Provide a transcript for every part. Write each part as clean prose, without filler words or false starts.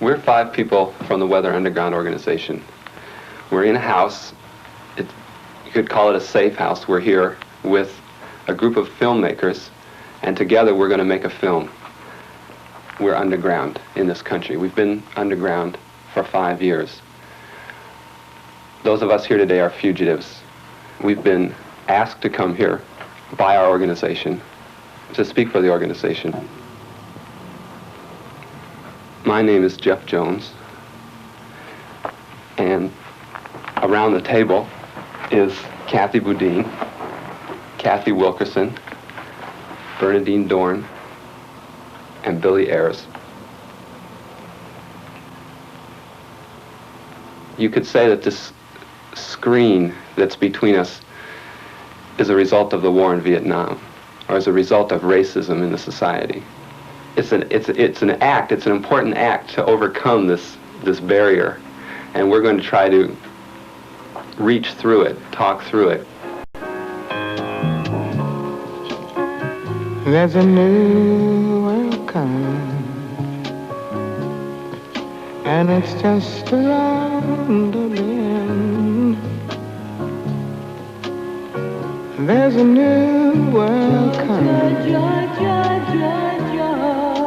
We're 5 people from the Weather Underground organization. We're in a house. You could call it a safe house. We're here with a group of filmmakers, and together we're going to make a film. We're underground in this country. We've been underground for 5 years. Those of us here today are fugitives. We've been asked to come here by our organization to speak for the organization. My name is Jeff Jones, and around the table is Kathy Boudin, Kathy Wilkerson, Bernadine Dorn, and Billy Ayers. You could say that this screen that's between us is a result of the war in Vietnam, or as a result of racism in the society. It's an act, it's an important act to overcome this barrier, and we're going to try to reach through it, talk through it. There's a new world coming, and it's just around the bend. There's a new world coming.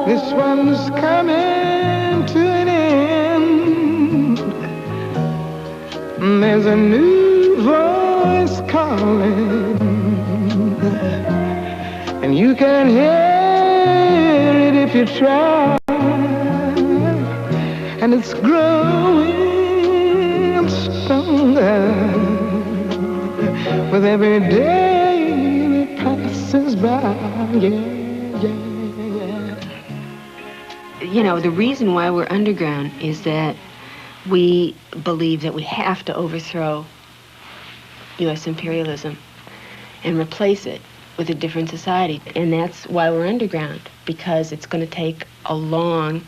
This one's coming to an end. There's a new voice calling, and you can hear it if you try. And it's growing stronger with every day that passes by. Yeah. You know, the reason why we're underground is that we believe that we have to overthrow U.S. imperialism and replace it with a different society. And that's why we're underground, because it's going to take a long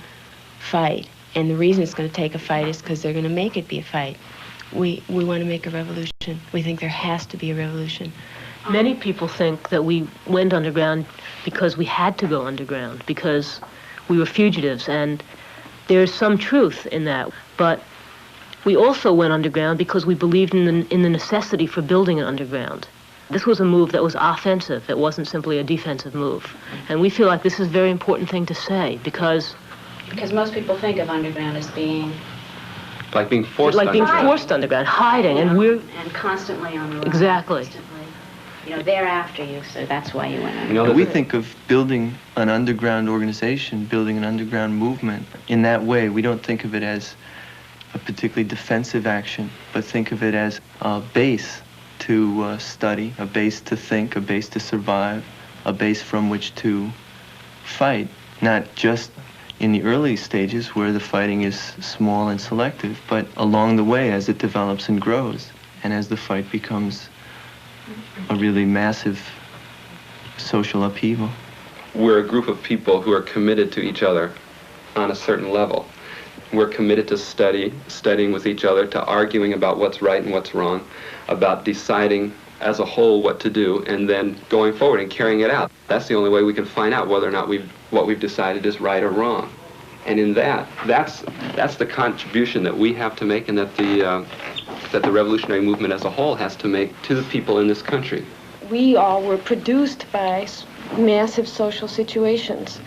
fight. And the reason it's going to take a fight is because they're going to make it be a fight. We want to make a revolution. We think there has to be a revolution. Many people think that we went underground because we had to go underground, because we were fugitives, and there's some truth in that. But we also went underground because we believed in the necessity for building an underground. This was a move that was offensive. It wasn't simply a defensive move. And we feel like this is a very important thing to say, because most people think of underground as being like being forced underground, hiding, and we're constantly on the run. Exactly. Constantly. You know, they're after you, so that's why you went under. You know, we think of building an underground organization, building an underground movement in that way. We don't think of it as a particularly defensive action, but think of it as a base to study, a base to think, a base to survive, a base from which to fight, not just in the early stages where the fighting is small and selective, but along the way as it develops and grows, and as the fight becomes a really massive social upheaval. We're a group of people who are committed to each other on a certain level. We're committed to studying with each other, to arguing about what's right and what's wrong, about deciding as a whole what to do, and then going forward and carrying it out. That's the only way we can find out whether or not what we've decided is right or wrong. And in that's the contribution that we have to make, and that the revolutionary movement as a whole has to make to the people in this country. We all were produced by massive social situations.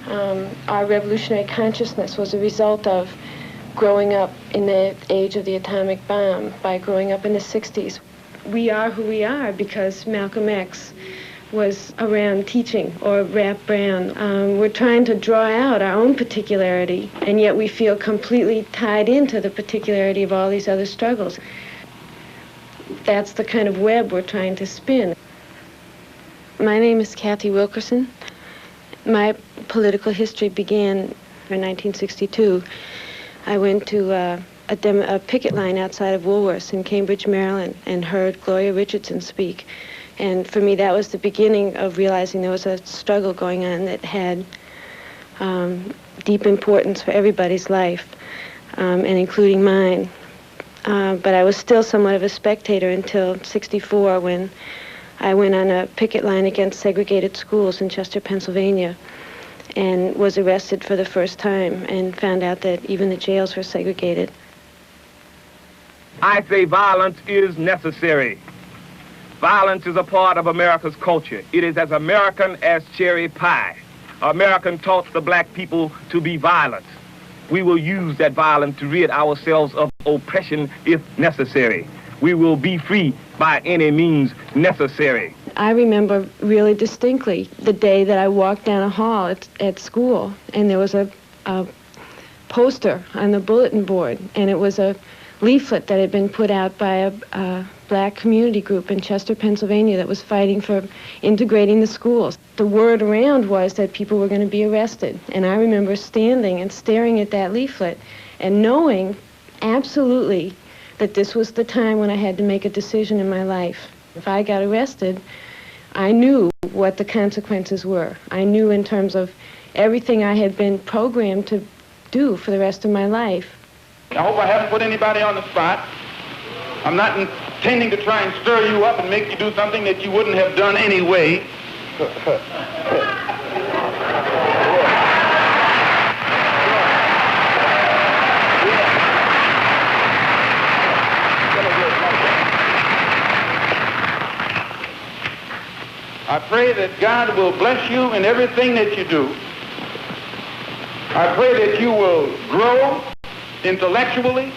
Our revolutionary consciousness was a result of growing up in the age of the atomic bomb, by growing up in the 60s. We are who we are because Malcolm X was around teaching, or Rap Brown. We're trying to draw out our own particularity, and yet we feel completely tied into the particularity of all these other struggles. That's the kind of web we're trying to spin. My name is Kathy Wilkerson. My political history began in 1962. I went to a picket line outside of Woolworths in Cambridge, Maryland, and heard Gloria Richardson speak. And for me, that was the beginning of realizing there was a struggle going on that had deep importance for everybody's life, and including mine. But I was still somewhat of a spectator until '64, when I went on a picket line against segregated schools in Chester, Pennsylvania. and was arrested for the first time and found out that even the jails were segregated. I say violence is necessary. Violence is a part of America's culture. It is as American as cherry pie. American taught the black people to be violent. We will use that violence to rid ourselves of oppression if necessary. We will be free by any means necessary. I remember really distinctly the day that I walked down a hall at school, and there was a poster on the bulletin board, and it was a leaflet that had been put out by a black community group in Chester, Pennsylvania, that was fighting for integrating the schools. The word around was that people were going to be arrested, and I remember standing and staring at that leaflet and knowing absolutely that this was the time when I had to make a decision in my life. If I got arrested, I knew what the consequences were. I knew in terms of everything I had been programmed to do for the rest of my life. I hope I haven't put anybody on the spot. I'm not intending to try and stir you up and make you do something that you wouldn't have done anyway. I pray that God will bless you in everything that you do. I pray that you will grow intellectually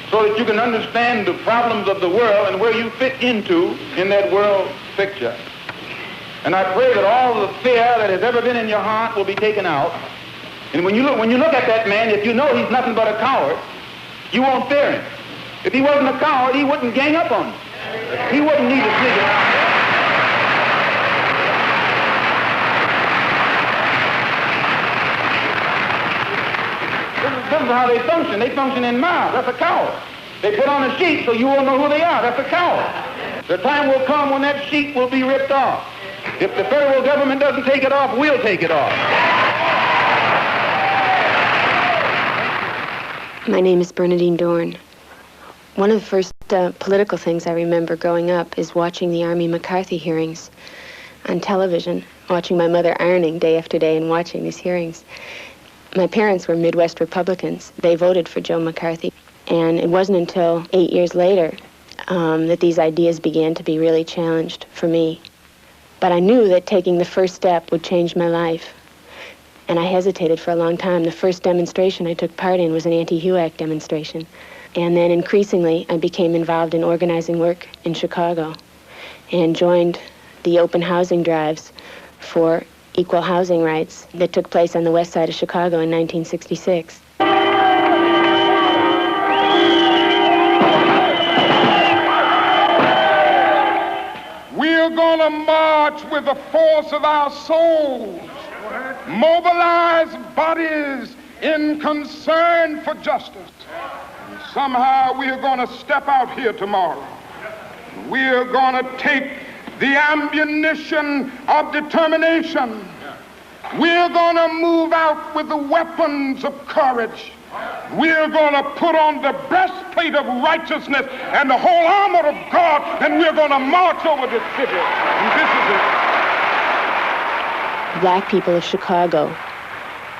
so that you can understand the problems of the world and where you fit into in that world picture. And I pray that all the fear that has ever been in your heart will be taken out. And when you look at that man, if you know he's nothing but a coward, you won't fear him. If he wasn't a coward, he wouldn't gang up on you. He wouldn't need to sneak around. This is how they function. They function in mobs. That's a coward. They put on a sheet so you won't know who they are. That's a coward. The time will come when that sheet will be ripped off. If the federal government doesn't take it off, we'll take it off. My name is Bernadine Dorn. One of the first political things I remember growing up is watching the Army McCarthy hearings on television, watching my mother ironing day after day and watching these hearings. My parents were Midwest Republicans. They voted for Joe McCarthy. And it wasn't until 8 years later that these ideas began to be really challenged for me. But I knew that taking the first step would change my life. And I hesitated for a long time. The first demonstration I took part in was an anti-HUAC demonstration. And then increasingly, I became involved in organizing work in Chicago and joined the open housing drives for equal housing rights that took place on the west side of Chicago in 1966. We're going to march with the force of our souls, mobilize bodies in concern for justice. And somehow we're going to step out here tomorrow. We're going to take the ammunition of determination. We're going to move out with the weapons of courage. We're going to put on the breastplate of righteousness and the whole armor of God, and we're going to march over the city. And this is it. Black people of Chicago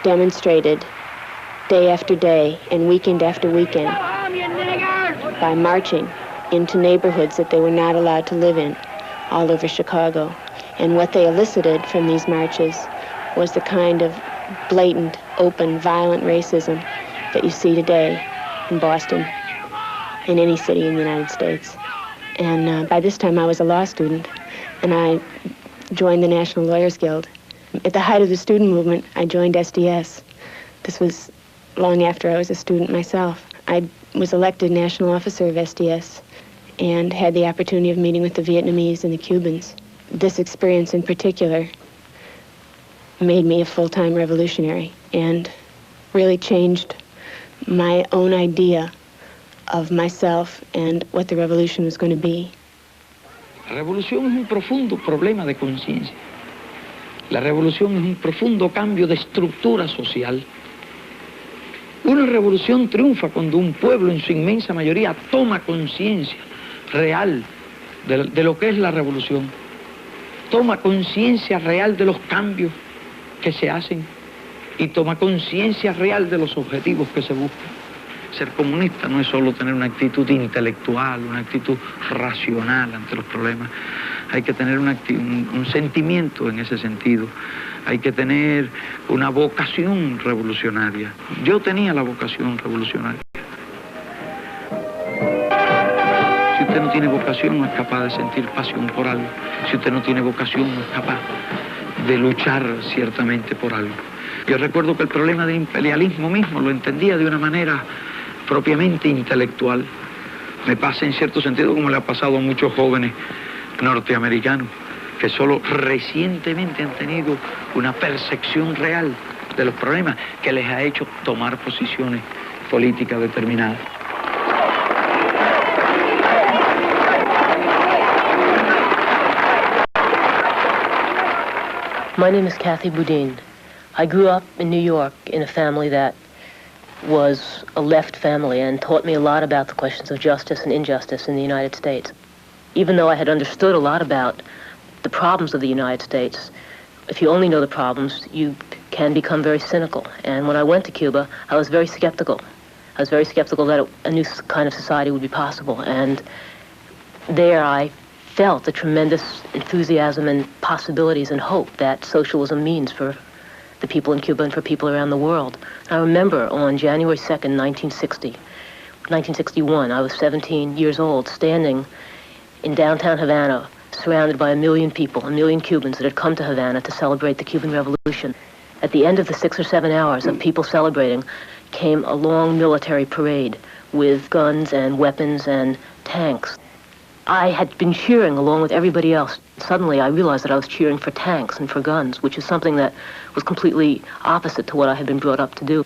demonstrated day after day and weekend after weekend by marching into neighborhoods that they were not allowed to live in all over Chicago. And what they elicited from these marches was the kind of blatant, open, violent racism that you see today in Boston, in any city in the United States. And by this time I was a law student, and I joined the National Lawyers Guild. At the height of the student movement, I joined SDS. This was long after I was a student myself. I was elected national officer of SDS and had the opportunity of meeting with the Vietnamese and the Cubans. This experience in particular made me a full-time revolutionary and really changed my own idea of myself and what the revolution was going to be. La revolución es un profundo problema de conciencia. La revolución es un profundo cambio de estructura social. Una revolución triunfa cuando un pueblo en su inmensa mayoría toma conciencia real de lo que es la revolución. Toma conciencia real de los cambios que se hacen y toma conciencia real de los objetivos que se buscan. Ser comunista no es solo tener una actitud intelectual, una actitud racional ante los problemas. Hay que tener un sentimiento en ese sentido. Hay que tener una vocación revolucionaria. Yo tenía la vocación revolucionaria. Si usted no tiene vocación, no es capaz de sentir pasión por algo. Si usted no tiene vocación, no es capaz de luchar ciertamente por algo. Yo recuerdo que el problema del imperialismo mismo lo entendía de una manera propiamente intelectual. Me pasa en cierto sentido como le ha pasado a muchos jóvenes norteamericanos que solo recientemente han tenido una percepción real de los problemas que les ha hecho tomar posiciones políticas determinadas. My name is Kathy Boudin. I grew up in New York in a family that was a left family and taught me a lot about the questions of justice and injustice in the United States. Even though I had understood a lot about the problems of the United States, if you only know the problems, you can become very cynical. And when I went to Cuba, I was very skeptical. I was very skeptical that a new kind of society would be possible. And there I felt the tremendous enthusiasm and possibilities and hope that socialism means for the people in Cuba and for people around the world. I remember on January 2nd, 1961, I was 17 years old, standing in downtown Havana, surrounded by 1 million people, 1 million Cubans that had come to Havana to celebrate the Cuban Revolution. At the end of the 6 or 7 hours of people celebrating came a long military parade with guns and weapons and tanks. I had been cheering along with everybody else. Suddenly I realized that I was cheering for tanks and for guns, which is something that was completely opposite to what I had been brought up to do.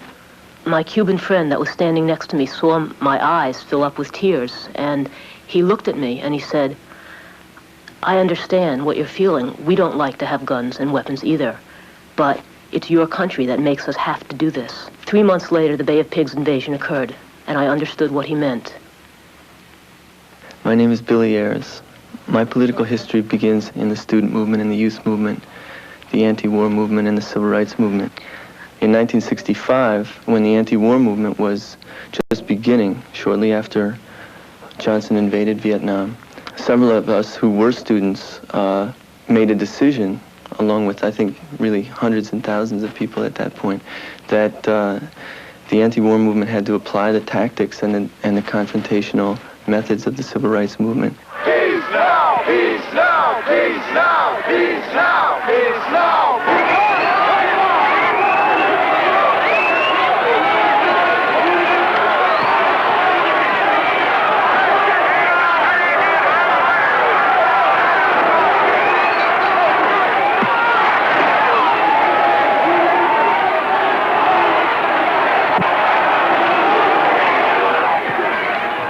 My Cuban friend that was standing next to me saw my eyes fill up with tears, and he looked at me and he said, "I understand what you're feeling. We don't like to have guns and weapons either, but it's your country that makes us have to do this." 3 months later, the Bay of Pigs invasion occurred, and I understood what he meant. My name is Billy Ayers. My political history begins in the student movement and the youth movement, the anti-war movement and the civil rights movement. In 1965, when the anti-war movement was just beginning, shortly after Johnson invaded Vietnam, several of us who were students made a decision, along with, I think, really hundreds and thousands of people at that point, that the anti-war movement had to apply the tactics and the confrontational methods of the civil rights movement. Peace now! Peace now! Peace now! Peace now! Peace now!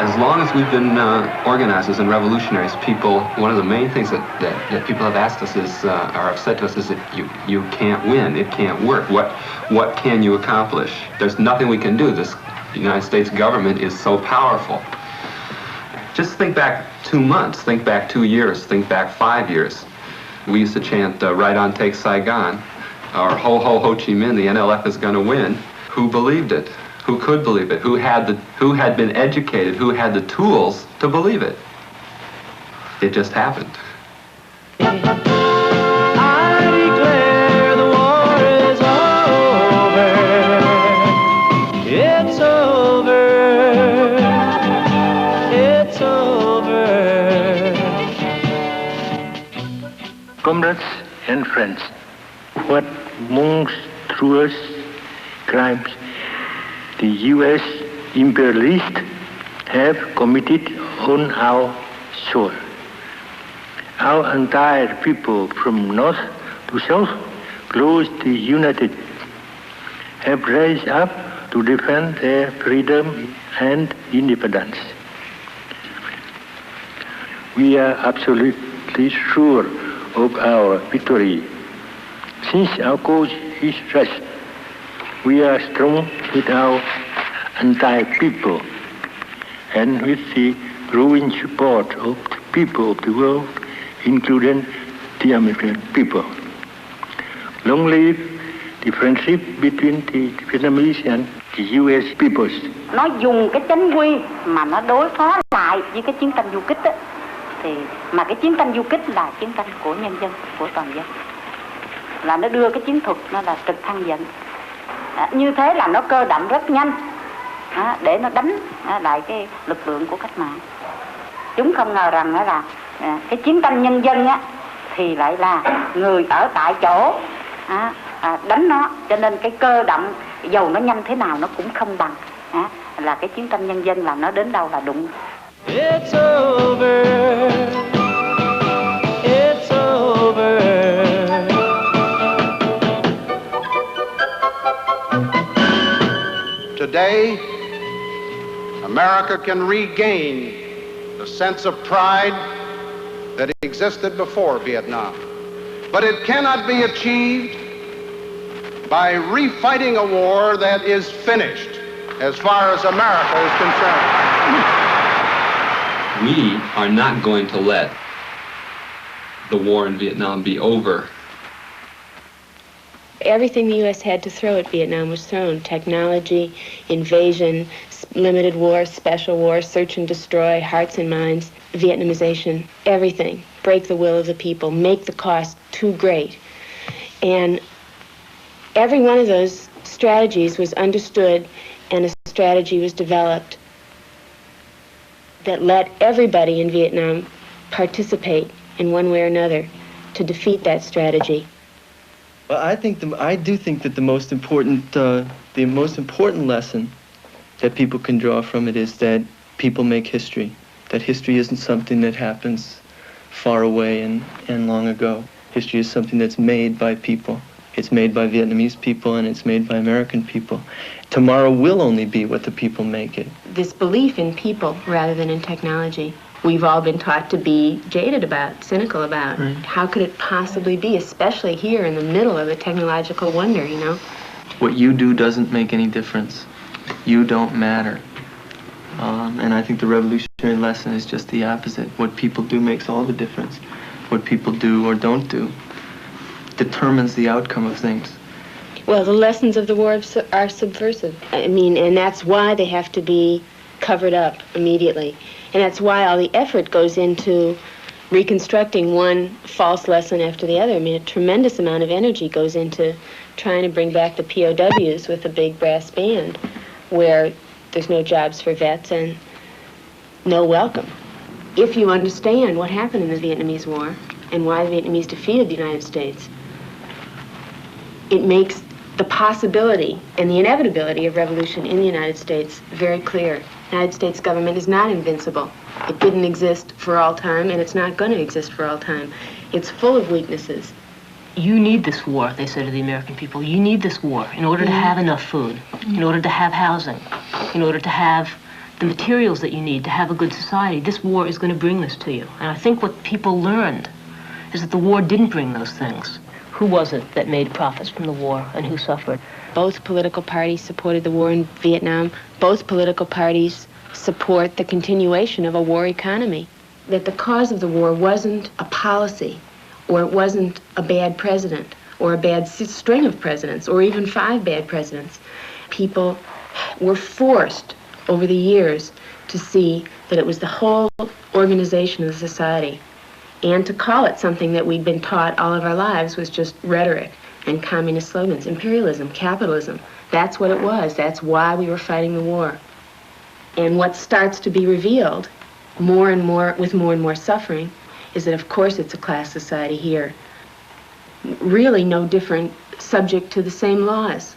As long as we've been organizers and revolutionaries, people, one of the main things that people have asked us is, or have said to us, is that you can't win, it can't work. What can you accomplish? There's nothing we can do. This United States government is so powerful. Just think back 2 months, think back 2 years, think back 5 years. We used to chant, right on take Saigon, or ho ho Ho Chi Minh, the NLF is going to win. Who believed it? Who could believe it? Who had been educated? Who had the tools to believe it? It just happened. I declare the war is over. It's over. It's over. Comrades and friends, what monstrous crimes the U.S. imperialists have committed on our soil. Our entire people from north to south, closely united, have raised up to defend their freedom and independence. We are absolutely sure of our victory. Since our cause is just, we are strong with our entire people and with the growing support of the people of the world, including the American people. Long live the friendship between the Vietnamese and the U.S. peoples. Nó dùng cái chánh quy mà nó đối phó lại với cái chiến tranh du kích á, thì mà cái chiến tranh du kích là chiến tranh của nhân dân, của toàn dân, là nó đưa cái chiến thuật nó là trực thăng dẫn. Như thế là nó cơ động rất nhanh để nó đánh lại cái lực lượng của cách mạng. Chúng không ngờ rằng là cái chiến tranh nhân dân á thì lại là người ở tại chỗ đánh nó, cho nên cái cơ động dầu nó nhanh thế nào nó cũng không bằng là cái chiến tranh nhân dân, là nó đến đâu là đụng. It's over. It's over. Today, America can regain the sense of pride that existed before Vietnam. But it cannot be achieved by refighting a war that is finished as far as America is concerned. We are not going to let the war in Vietnam be over. Everything the U.S. had to throw at Vietnam was thrown. Technology, invasion, limited war, special war, search and destroy, hearts and minds, Vietnamization, everything. Break the will of the people, make the cost too great. And every one of those strategies was understood, and a strategy was developed that let everybody in Vietnam participate in one way or another to defeat that strategy. Well, I do think that the most important lesson that people can draw from it is that people make history. That history isn't something that happens far away and long ago. History is something that's made by people. It's made by Vietnamese people and it's made by American people. Tomorrow will only be what the people make it. This belief in people rather than in technology, we've all been taught to be jaded about, cynical about. Right. How could it possibly be, especially here in the middle of a technological wonder, you know? What you do doesn't make any difference. You don't matter. And I think the revolutionary lesson is just the opposite. What people do makes all the difference. What people do or don't do determines the outcome of things. Well, the lessons of the war are subversive. I mean, and that's why they have to be covered up immediately. And that's why all the effort goes into reconstructing one false lesson after the other. I mean, a tremendous amount of energy goes into trying to bring back the POWs with a big brass band, where there's no jobs for vets and no welcome. If you understand what happened in the Vietnamese War and why the Vietnamese defeated the United States, it makes the possibility and the inevitability of revolution in the United States very clear. The United States government is not invincible. It didn't exist for all time, and it's not going to exist for all time. It's full of weaknesses. You need this war, they say to the American people. You need this war in order to have enough food, in order to have housing, in order to have the materials that you need to have a good society. This war is going to bring this to you. And I think what people learned is that the war didn't bring those things. Who was it that made profits from the war and who suffered? Both political parties supported the war in Vietnam. Both political parties support the continuation of a war economy. That the cause of the war wasn't a policy, or it wasn't a bad president, or a bad string of presidents, or even 5 bad presidents. People were forced over the years to see that it was the whole organization of the society. And to call it something that we'd been taught all of our lives was just rhetoric and communist slogans, imperialism, capitalism. That's what it was. That's why we were fighting the war. And what starts to be revealed more and more, with more and more suffering, is that of course it's a class society here. Really no different, subject to the same laws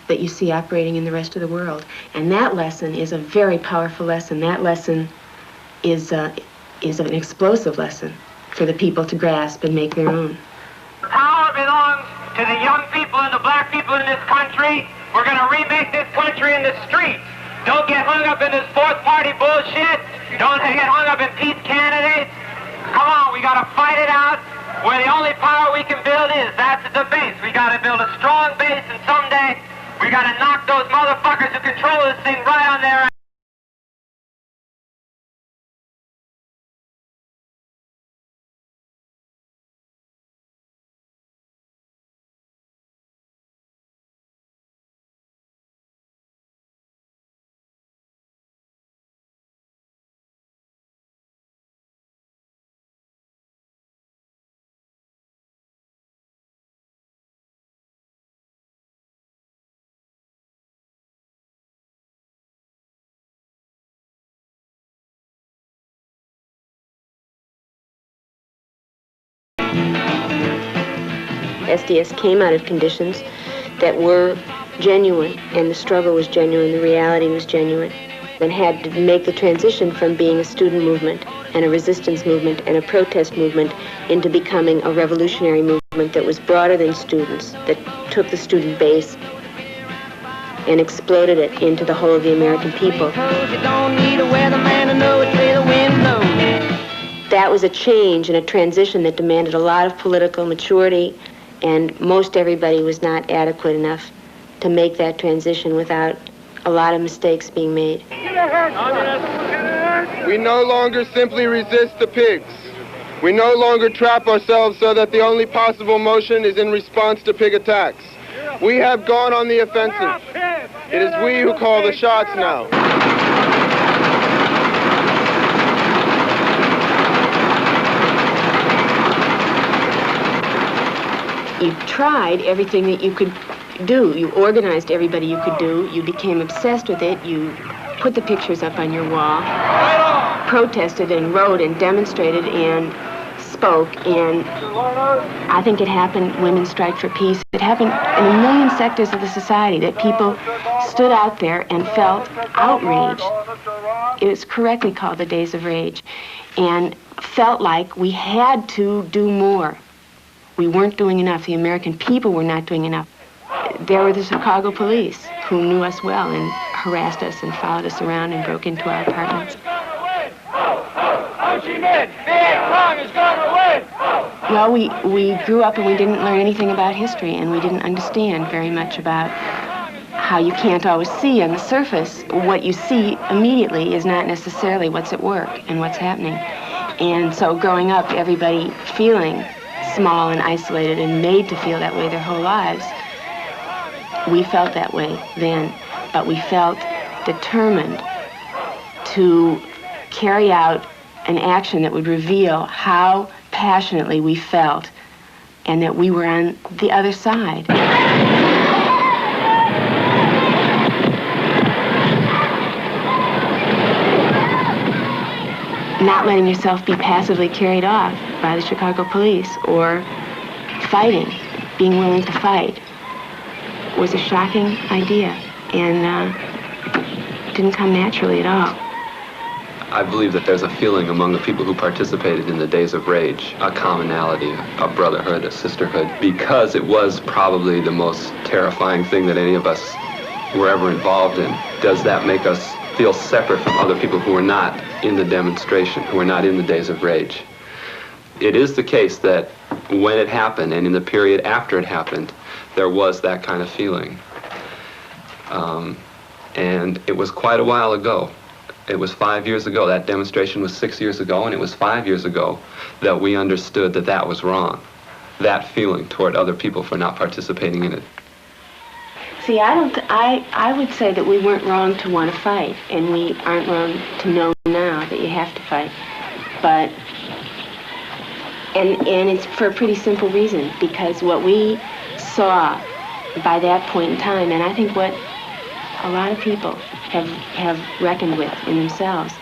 that you see operating in the rest of the world. And that lesson is a very powerful lesson. That lesson is an explosive lesson for the people to grasp and make their own. Power belongs to the young people and the black people in this country. We're going to remake this country in the streets. Don't get hung up in this fourth party bullshit. Don't get hung up in peace candidates. Come on, we got to fight it out. Where the only power we can build is, that's the base. We got to build a strong base, and someday we got to knock those motherfuckers who control this thing right on their ass. SDS came out of conditions that were genuine, and the struggle was genuine, the reality was genuine, and had to make the transition from being a student movement and a resistance movement and a protest movement into becoming a revolutionary movement that was broader than students, that took the student base and exploded it into the whole of the American people. That was a change and a transition that demanded a lot of political maturity, and most everybody was not adequate enough to make that transition without a lot of mistakes being made. We no longer simply resist the pigs. We no longer trap ourselves so that the only possible motion is in response to pig attacks. We have gone on the offensive. It is we who call the shots now. You tried everything that you could do. You organized everybody you could do. You became obsessed with it. You put the pictures up on your wall, protested and wrote and demonstrated and spoke, and I think it happened, Women's Strike for Peace. It happened in a million sectors of the society, that people stood out there and felt outraged. It was correctly called the Days of Rage, and felt like we had to do more. We weren't doing enough. The American people were not doing enough. There were the Chicago police who knew us well and harassed us and followed us around and broke into our apartments. Well, we grew up and we didn't learn anything about history, and we didn't understand very much about how you can't always see on the surface. What you see immediately is not necessarily what's at work and what's happening. And so growing up, everybody feeling small and isolated and made to feel that way their whole lives. We felt that way then, but we felt determined to carry out an action that would reveal how passionately we felt and that we were on the other side. Not letting yourself be passively carried off by the Chicago police, or fighting, being willing to fight, was a shocking idea, and didn't come naturally at all. I believe that there's a feeling among the people who participated in the Days of Rage, a commonality, a brotherhood, a sisterhood, because it was probably the most terrifying thing that any of us were ever involved in. Does that make us feel separate from other people who were not in the demonstration, who were not in the Days of Rage? It is the case that when it happened and in the period after it happened, there was that kind of feeling. And it was quite a while ago. It was 5 years ago. That demonstration was 6 years ago, and it was 5 years ago that we understood that that was wrong. That feeling toward other people for not participating in it. See, I would say that we weren't wrong to want to fight, and we aren't wrong to know now that you have to fight. But, and it's for a pretty simple reason, because what we saw by that point in time, and I think what a lot of people have reckoned with in themselves,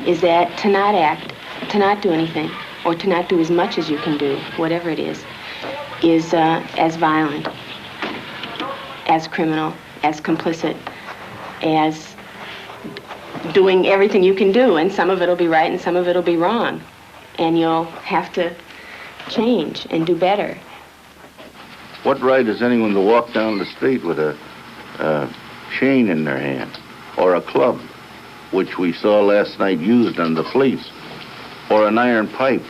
is that to not act, to not do anything, or to not do as much as you can do, whatever it is as violent, as criminal, as complicit, as doing everything you can do, and some of it'll be right and some of it'll be wrong, and you'll have to change and do better. What right has anyone to walk down the street with a chain in their hand, or a club, which we saw last night used on the police, or an iron pipe?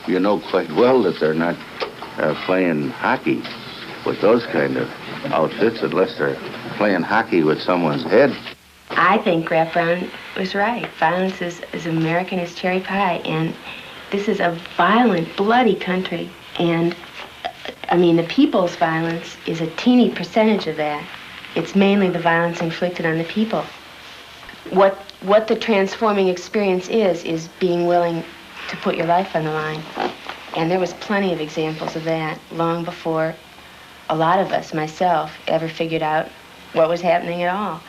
You know quite well that they're not playing hockey with those kind of outfits unless they're playing hockey with someone's head. I think Graf Brown was right. Violence is as American as cherry pie, and this is a violent, bloody country, and I mean, the people's violence is a teeny percentage of that. It's mainly the violence inflicted on the people. What the transforming experience is being willing to put your life on the line. And there was plenty of examples of that long before a lot of us, myself, ever figured out what was happening at all.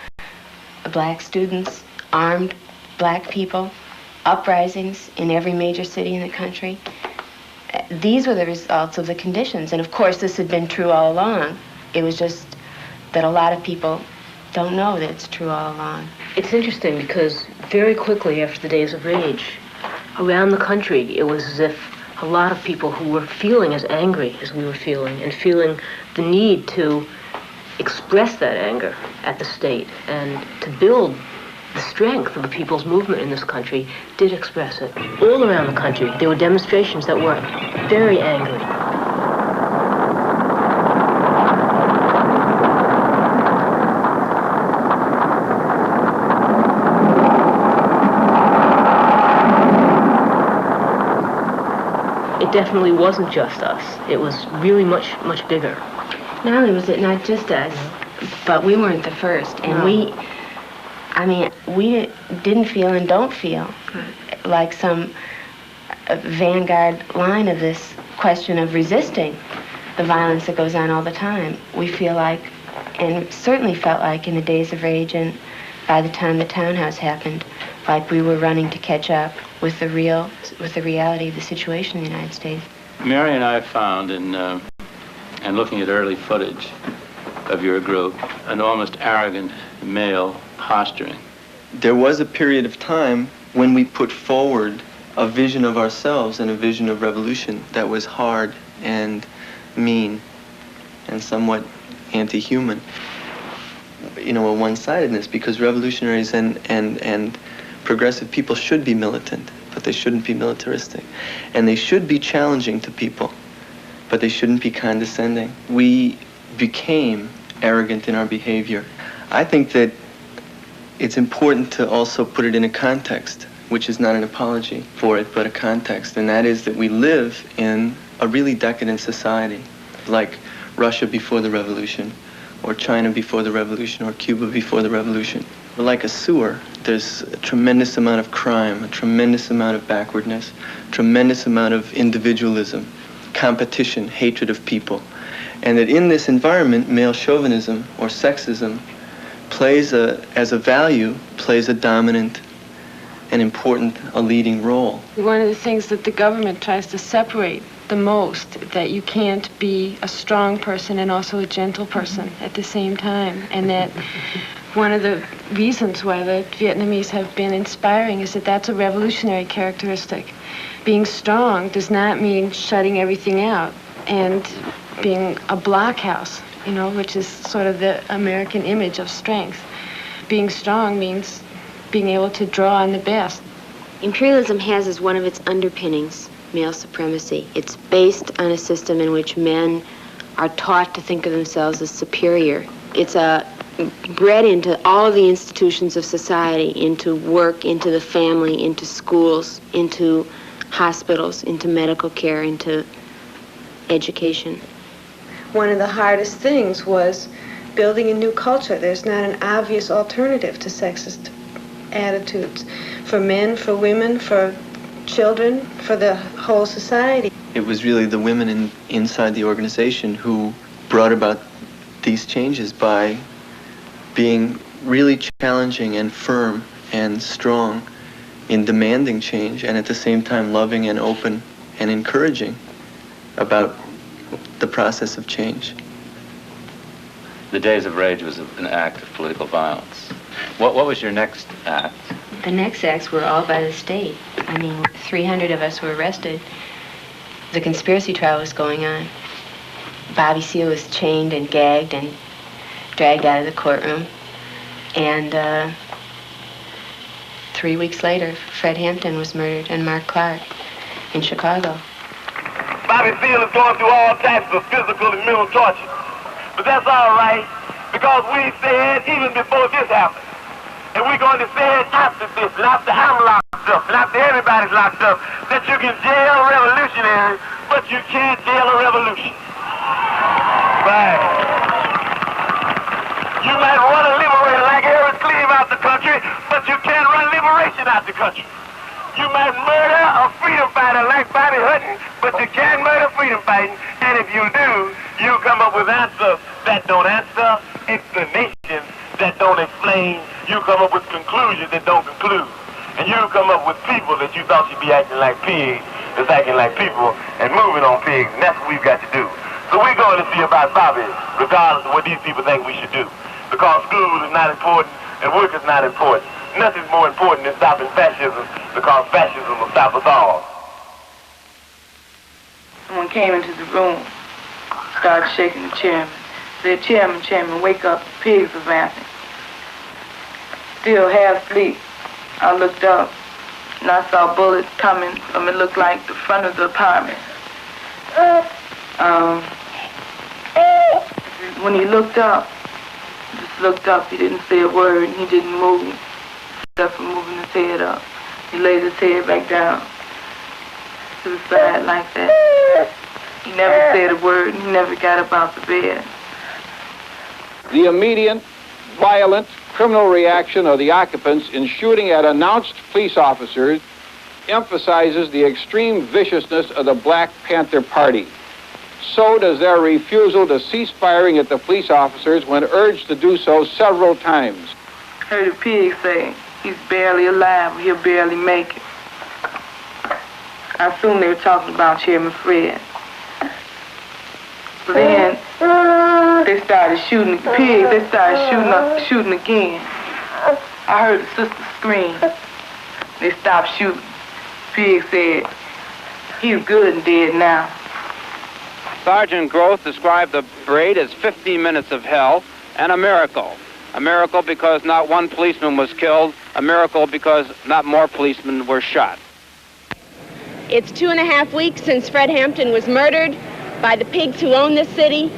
Black students, armed black people, uprisings in every major city in the country. these were the results of the conditions. And of course, this had been true all along. It was just that a lot of people don't know that it's true all along. It's interesting because very quickly after the Days of Rage, around the country, it was as if a lot of people who were feeling as angry as we were feeling and feeling the need to express that anger at the state and to build the strength of the people's movement in this country did express it. All around the country, there were demonstrations that were very angry. It definitely wasn't just us. It was really much, much bigger. Not only was it not just us, but we weren't the first. And we didn't feel and don't feel like some vanguard line of this question of resisting the violence that goes on all the time. We feel like, and certainly felt like in the Days of Rage and by the time the townhouse happened, like we were running to catch up with the reality of the situation in the United States. Mary and I found in looking at early footage of your group an almost arrogant male posturing. There was a period of time when we put forward a vision of ourselves and a vision of revolution that was hard and mean and somewhat anti-human. You know, a one-sidedness, because revolutionaries and progressive people should be militant, but they shouldn't be militaristic. And they should be challenging to people, but they shouldn't be condescending. We became arrogant in our behavior. I think that it's important to also put it in a context, which is not an apology for it, but a context, and that is that we live in a really decadent society, like Russia before the revolution, or China before the revolution, or Cuba before the revolution. We're like a sewer. There's a tremendous amount of crime, a tremendous amount of backwardness, tremendous amount of individualism, competition, hatred of people. And that in this environment, male chauvinism or sexism plays as a value, plays a dominant and important, a leading role. One of the things that the government tries to separate the most, that you can't be a strong person and also a gentle person at the same time. And that one of the reasons why the Vietnamese have been inspiring is that that's a revolutionary characteristic. Being strong does not mean shutting everything out and being a blockhouse, you know, which is sort of the American image of strength. Being strong means being able to draw on the best. Imperialism has as one of its underpinnings male supremacy. It's based on a system in which men are taught to think of themselves as superior. It's bred into all of the institutions of society, into work, into the family, into schools, into hospitals, into medical care, into education. One of the hardest things was building a new culture. There's not an obvious alternative to sexist attitudes for men, for women, for children, for the whole society. It was really the women inside the organization who brought about these changes by being really challenging and firm and strong in demanding change, and at the same time loving and open and encouraging about the process of change. The Days of Rage was an act of political violence. What was your next act? The next acts were all by the state. I mean, 300 of us were arrested. The conspiracy trial was going on. Bobby Seale was chained and gagged and dragged out of the courtroom. And 3 weeks later, Fred Hampton was murdered and Mark Clark in Chicago. Bobby Seale is going through all types of physical and mental torture. But that's all right, because we said even before this happened, and we're going to say it after this, and after I'm locked up, and after everybody's locked up, that you can jail a revolutionary, but you can't jail a revolution. Right. You might run a liberator like Harris Cleave out the country, but you can't run liberation out the country. You might murder a freedom fighter like Bobby Hutton, but you can't murder freedom fighting, and if you do, you come up with answers that don't answer, explanations that don't explain. You come up with conclusions that don't conclude. And you come up with people that you thought should be acting like pigs that's acting like people and moving on pigs, and that's what we've got to do. So we're going to see about Bobby, regardless of what these people think we should do. Because school is not important and work is not important. Nothing's more important than stopping fascism, because fascism will stop us all. Someone came into the room, started shaking the chairman. Said, Chairman, wake up, the pigs are vamping. Still half asleep, I looked up and I saw bullets coming from, it looked like the front of the apartment. When he looked up, just looked up, he didn't say a word, and he didn't move, except for moving his head up. He laid his head back down to the side like that. He never said a word, and he never got up out the bed. The immediate, violent, criminal reaction of the occupants in shooting at announced police officers emphasizes the extreme viciousness of the Black Panther Party. So does their refusal to cease firing at the police officers when urged to do so several times. Heard a pig say, he's barely alive, or he'll barely make it. I assume they were talking about Chairman Fred. So then, they started shooting the pigs, they started shooting again. I heard the sister scream. They stopped shooting. Pig said, he's good and dead now. Sergeant Groth described the parade as 15 minutes of hell and a miracle. A miracle because not one policeman was killed, a miracle because not more policemen were shot. It's 2.5 weeks since Fred Hampton was murdered by the pigs who own this city.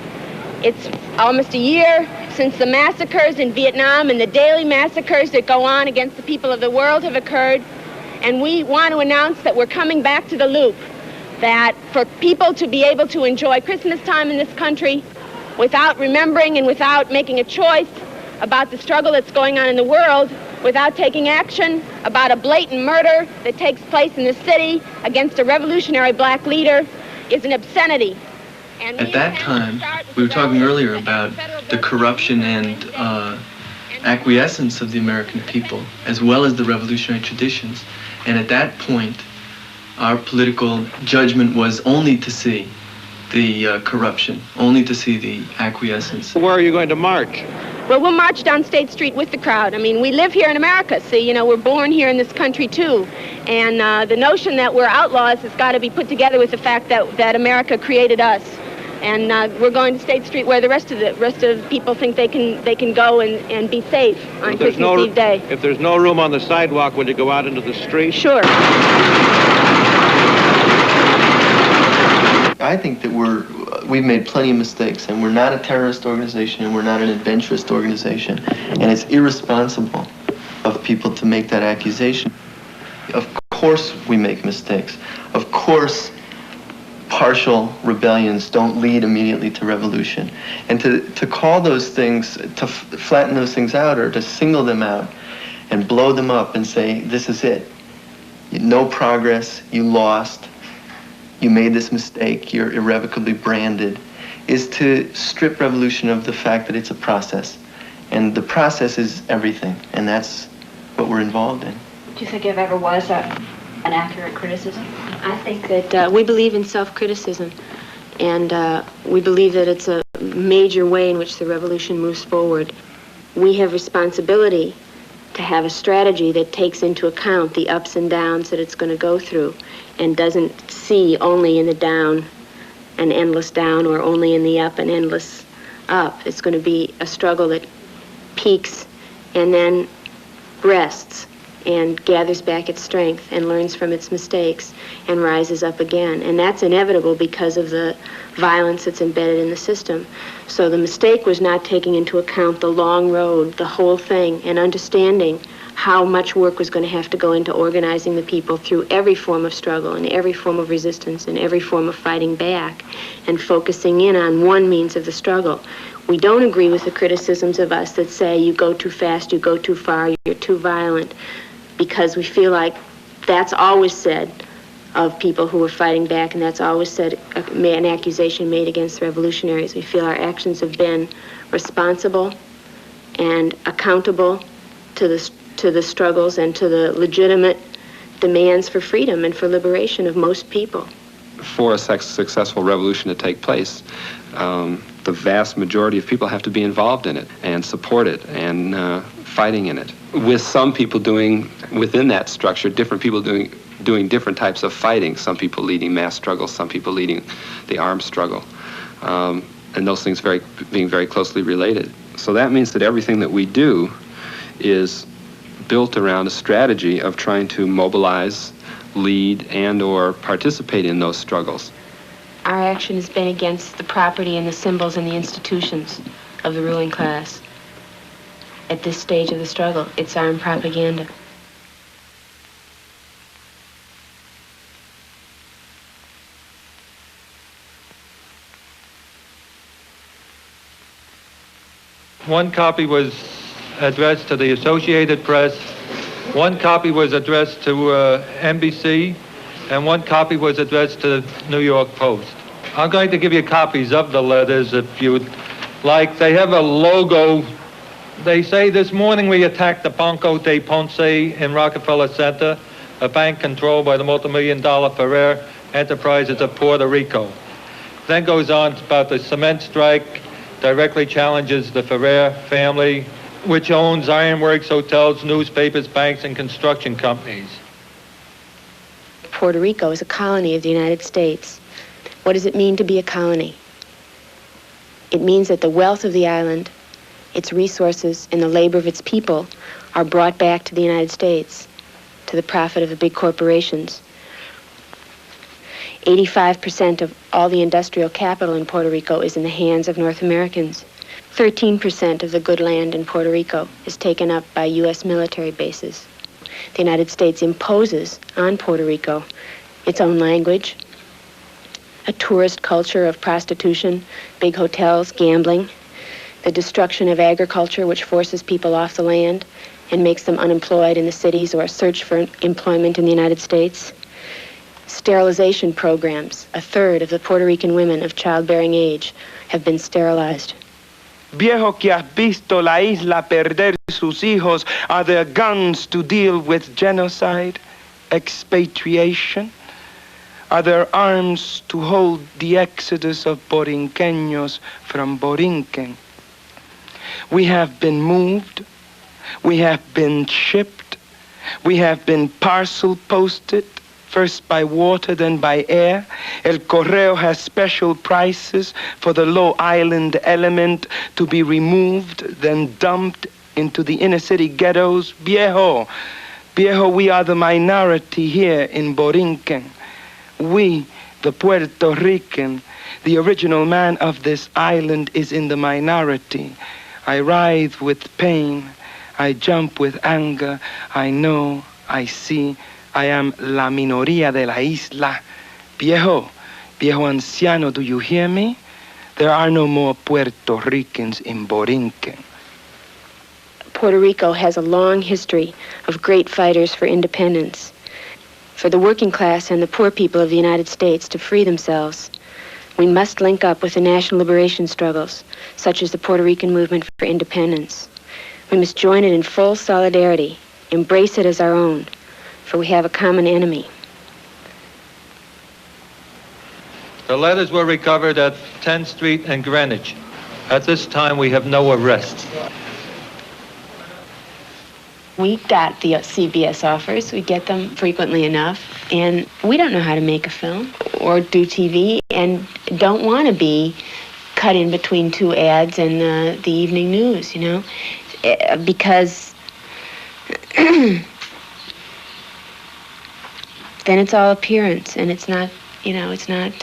It's almost a year since the massacres in Vietnam and the daily massacres that go on against the people of the world have occurred. And we want to announce that we're coming back to the loop, that for people to be able to enjoy Christmas time in this country without remembering and without making a choice about the struggle that's going on in the world, without taking action about a blatant murder that takes place in the city against a revolutionary black leader, is an obscenity. And at that time, we were talking earlier about the corruption and acquiescence of the American people, as well as the revolutionary traditions. And at that point, our political judgment was only to see the corruption, only to see the acquiescence. Where are you going to march? Well, we'll march down State Street with the crowd. I mean, we live here in America, see, you know, we're born here in this country too. And the notion that we're outlaws has got to be put together with the fact that America created us. And we're going to State Street where the rest of people think they can go and be safe on Christmas Eve Day. If there's no room on the sidewalk, will you go out into the street? Sure. I think that we've made plenty of mistakes, and we're not a terrorist organization, and we're not an adventurist organization, and it's irresponsible of people to make that accusation. Of course we make mistakes. Of course partial rebellions don't lead immediately to revolution. And to call those things, to flatten those things out, or to single them out and blow them up and say, this is it. No progress, you lost, you made this mistake, you're irrevocably branded, is to strip revolution of the fact that it's a process. And the process is everything, and that's what we're involved in. Do you think there ever was an accurate criticism? I think that we believe in self-criticism, and we believe that it's a major way in which the revolution moves forward. We have responsibility to have a strategy that takes into account the ups and downs that it's going to go through, and doesn't see only in the down an endless down, or only in the up an endless up. It's going to be a struggle that peaks and then rests and gathers back its strength and learns from its mistakes and rises up again. And that's inevitable because of the violence that's embedded in the system. So the mistake was not taking into account the long road, the whole thing, and understanding how much work was going to have to go into organizing the people through every form of struggle and every form of resistance and every form of fighting back, and focusing in on one means of the struggle. We don't agree with the criticisms of us that say you go too fast, you go too far, you're too violent, because we feel like that's always said of people who are fighting back, and that's always said an accusation made against revolutionaries. We feel our actions have been responsible and accountable to the struggles and to the legitimate demands for freedom and for liberation of most people. For a successful revolution to take place, the vast majority of people have to be involved in it and support it and fighting in it. With some people doing, within that structure, different people doing different types of fighting. Some people leading mass struggles, some people leading the armed struggle. And those things being very closely related. So that means that everything that we do is built around a strategy of trying to mobilize, lead, and or participate in those struggles. Our action has been against the property and the symbols and the institutions of the ruling class. At this stage of the struggle, it's armed propaganda. One copy was addressed to the Associated Press, one copy was addressed to NBC, and one copy was addressed to the New York Post. I'm going to give you copies of the letters if you'd like. They have a logo. They say, this morning we attacked the Banco de Ponce in Rockefeller Center, a bank controlled by the multi-million-dollar Ferrer Enterprises of Puerto Rico. Then goes on about the cement strike, directly challenges the Ferrer family, which owns ironworks, hotels, newspapers, banks, and construction companies. Puerto Rico is a colony of the United States. What does it mean to be a colony? It means that the wealth of the island, its resources, and the labor of its people are brought back to the United States, to the profit of the big corporations. 85% of all the industrial capital in Puerto Rico is in the hands of North Americans. 13% of the good land in Puerto Rico is taken up by U.S. military bases. The United States imposes on Puerto Rico its own language, a tourist culture of prostitution, big hotels, gambling, the destruction of agriculture, which forces people off the land and makes them unemployed in the cities or search for employment in the United States. Sterilization programs. A third of the Puerto Rican women of childbearing age have been sterilized. Viejo, que has visto la isla perder sus hijos, are there guns to deal with genocide, expatriation? Are there arms to hold the exodus of Borinqueños from Borinquen? We have been moved, we have been shipped, we have been parcel posted, first by water, then by air. El Correo has special prices for the low island element to be removed, then dumped into the inner city ghettos. Viejo, we are the minority here in Borinquen. We, the Puerto Rican, the original man of this island, is in the minority. I writhe with pain, I jump with anger, I know, I see, I am la minoría de la isla. Viejo anciano, do you hear me? There are no more Puerto Ricans in Borinquen. Puerto Rico has a long history of great fighters for independence, for the working class and the poor people of the United States to free themselves. We must link up with the national liberation struggles, such as the Puerto Rican movement for independence. We must join it in full solidarity, embrace it as our own, for we have a common enemy. The letters were recovered at 10th Street and Greenwich. At this time, we have no arrests. We got the CBS offers. We get them frequently enough. And we don't know how to make a film or do TV and don't want to be cut in between two ads and the evening news, you know, because then it's all appearance and it's not, you know, it's not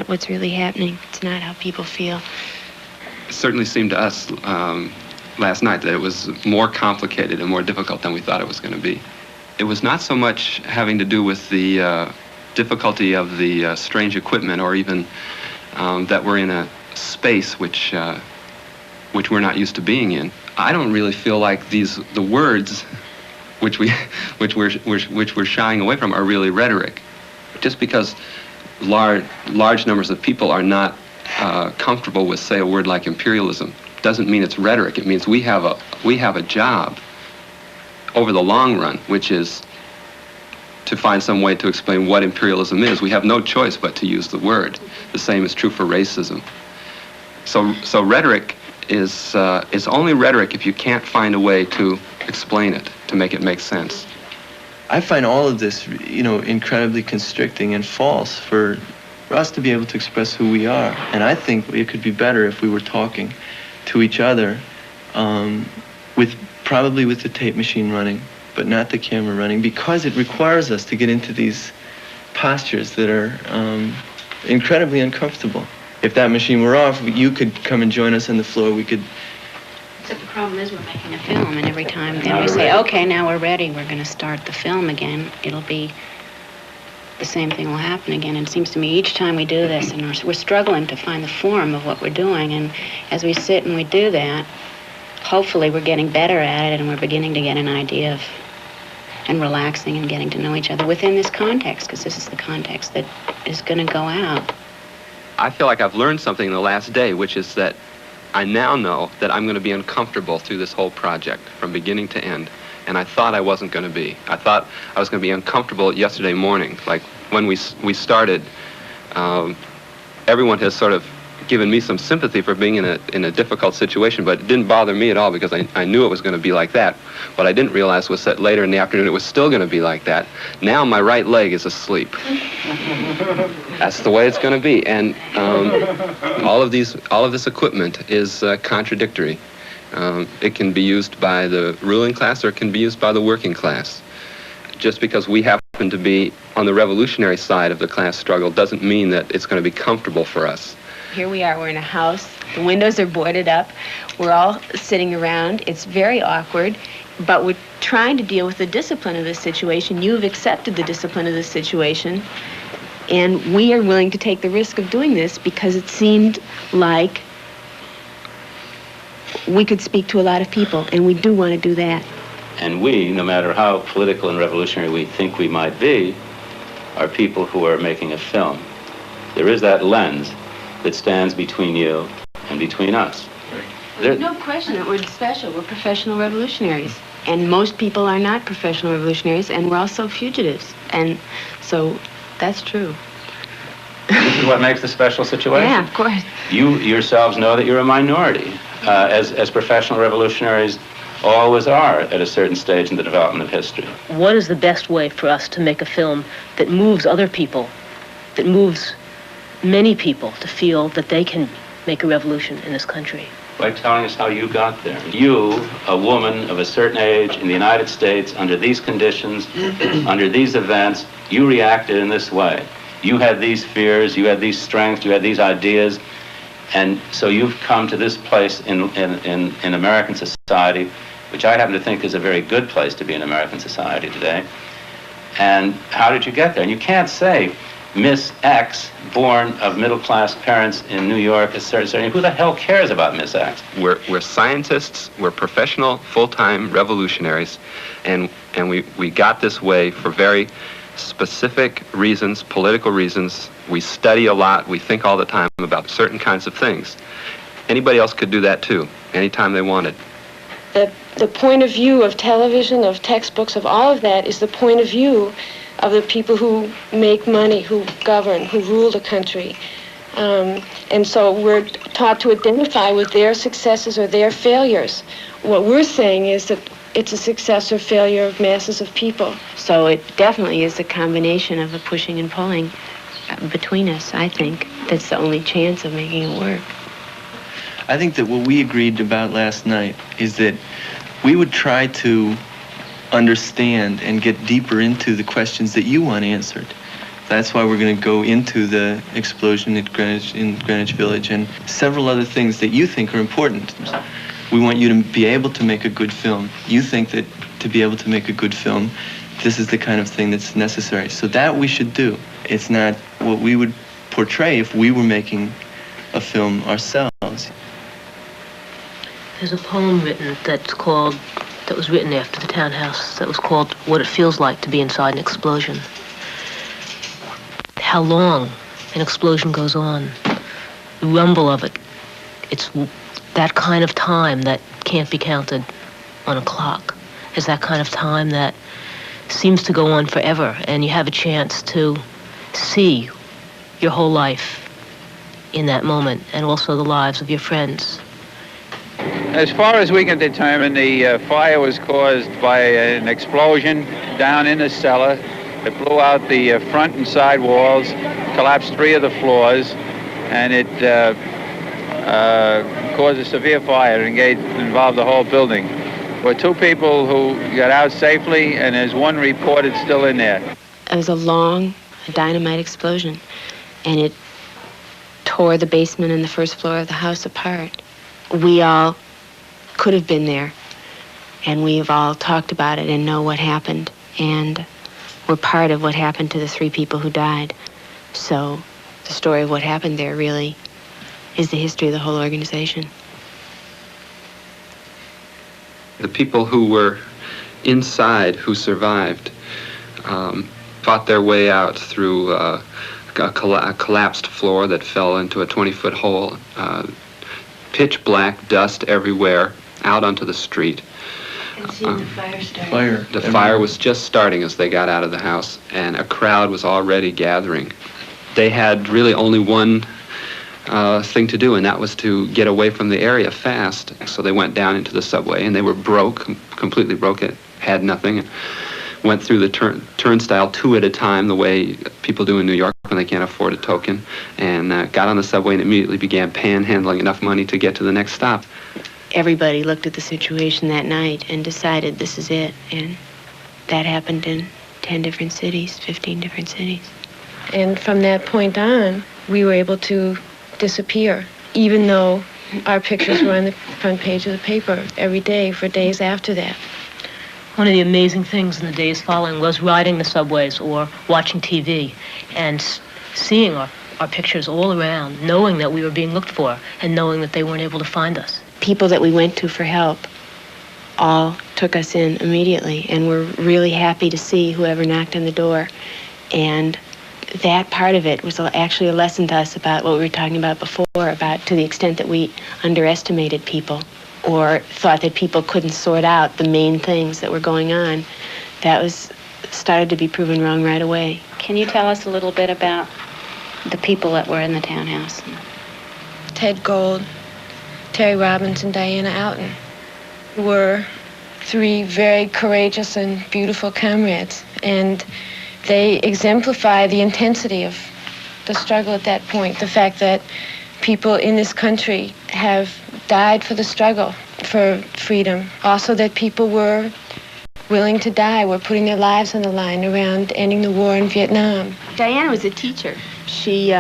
what's really happening. It's not how people feel. It certainly seemed to us last night that it was more complicated and more difficult than we thought it was going to be. It was not so much having to do with the difficulty of the strange equipment or even that we're in a space which we're not used to being in. I don't really feel like the words which we're shying away from are really rhetoric. Just because large numbers of people are not comfortable with, say, a word like imperialism doesn't mean it's rhetoric. It means we have a job. over the long run, which is to find some way to explain what imperialism is, we have no choice but to use the word. The same is true for racism. So rhetoric is only rhetoric if you can't find a way to explain it, to make it make sense. I find all of this, incredibly constricting and false for us to be able to express who we are. And I think it could be better if we were talking to each other, probably with the tape machine running, but not the camera running, because it requires us to get into these postures that are incredibly uncomfortable. If that machine were off, you could come and join us on the floor. We could. Except the problem is we're making a film, and every time then we say, okay, now we're ready, we're going to start the film again, it'll be the same thing will happen again. And it seems to me each time we do this, and we're struggling to find the form of what we're doing, and as we sit and we do that, hopefully we're getting better at it, and we're beginning to get an idea of, and relaxing and getting to know each other within this context, because this is the context that is going to go out. I feel like I've learned something in the last day, which is that I now know that I'm going to be uncomfortable through this whole project from beginning to end. And I thought I wasn't going to be. I thought I was going to be uncomfortable yesterday morning. Like when we started, everyone has sort of given me some sympathy for being in a difficult situation, but it didn't bother me at all because I knew it was going to be like that. What I didn't realize was that later in the afternoon it was still going to be like that. Now my right leg is asleep. That's the way it's going to be. And all of this equipment is contradictory. It can be used by the ruling class or it can be used by the working class. Just because we happen to be on the revolutionary side of the class struggle doesn't mean that it's going to be comfortable for us. Here we are, we're in a house, the windows are boarded up, we're all sitting around, it's very awkward, but we're trying to deal with the discipline of this situation. You've accepted the discipline of this situation, and we are willing to take the risk of doing this because it seemed like we could speak to a lot of people, and we do want to do that. And we, no matter how political and revolutionary we think we might be, are people who are making a film. There is that lens that stands between you and between us. There's no question that we're special. We're professional revolutionaries. And most people are not professional revolutionaries, and we're also fugitives. And so that's true. This is what makes the special situation. Yeah, of course. You yourselves know that you're a minority, as professional revolutionaries always are at a certain stage in the development of history. What is the best way for us to make a film that moves other people, that moves many people to feel that they can make a revolution in this country? By telling us how you got there. You, a woman of a certain age in the United States, under these conditions, under these events, you reacted in this way. You had these fears, you had these strengths, you had these ideas, and so you've come to this place in American society, which I happen to think is a very good place to be in American society today. And how did you get there? And you can't say, Miss X, born of middle-class parents in New York, etc. Who the hell cares about Miss X? We're scientists, we're professional, full-time revolutionaries, and we got this way for very specific reasons, political reasons. We study a lot, we think all the time about certain kinds of things. Anybody else could do that too, anytime they wanted. The point of view of television, of textbooks, of all of that is the point of view of the people who make money, who govern, who rule the country. And so we're taught to identify with their successes or their failures. What we're saying is that it's a success or failure of masses of people. So it definitely is a combination of a pushing and pulling between us, I think. That's the only chance of making it work. I think that what we agreed about last night is that we would try to understand and get deeper into the questions that you want answered. That's why we're going to go into the explosion in Greenwich Village and several other things that you think are important. We want you to be able to make a good film. You think that to be able to make a good film, this is the kind of thing that's necessary. So that we should do. It's not what we would portray if we were making a film ourselves. There's a poem that was written after the townhouse that was called What It Feels Like to Be Inside an Explosion. How long an explosion goes on, the rumble of it, it's that kind of time that can't be counted on a clock. is that kind of time that seems to go on forever, and you have a chance to see your whole life in that moment, and also the lives of your friends. As far as we can determine, the fire was caused by an explosion down in the cellar. It blew out the front and side walls, collapsed 3 of the floors, and it caused a severe fire. It involved the whole building. There were 2 people who got out safely, and there's 1 reported still in there. It was a long dynamite explosion, and it tore the basement and the first floor of the house apart. We all could have been there, and we've all talked about it and know what happened, and we're part of what happened to the 3 people who died. So the story of what happened there really is the history of the whole organization. The people who were inside, who survived, fought their way out through a collapsed floor that fell into a 20-foot hole, pitch black, dust everywhere, out onto the street. And seeing the fire starting. The fire was just starting as they got out of the house, and a crowd was already gathering. They had really only one thing to do, and that was to get away from the area fast. So they went down into the subway, and they were broke, completely broke. It had nothing. And went through the turnstile 2 at a time, the way people do in New York when they can't afford a token, and got on the subway and immediately began panhandling enough money to get to the next stop. Everybody looked at the situation that night and decided this is it, and that happened in 10 different cities, 15 different cities. And from that point on, we were able to disappear, even though our pictures were on the front page of the paper every day for days after that. One of the amazing things in the days following was riding the subways or watching TV and seeing our pictures all around, knowing that we were being looked for and knowing that they weren't able to find us. People that we went to for help all took us in immediately, and we're really happy to see whoever knocked on the door. And that part of it was actually a lesson to us about what we were talking about before, about to the extent that we underestimated people or thought that people couldn't sort out the main things that were going on. That was started to be proven wrong right away. Can you tell us a little bit about the people that were in the townhouse? Ted Gold, Terry Robbins, and Diana Oughton were 3 very courageous and beautiful comrades, and they exemplify the intensity of the struggle at that point, the fact that people in this country have died for the struggle for freedom. Also that people were willing to die, were putting their lives on the line around ending the war in Vietnam. Diana was a teacher. She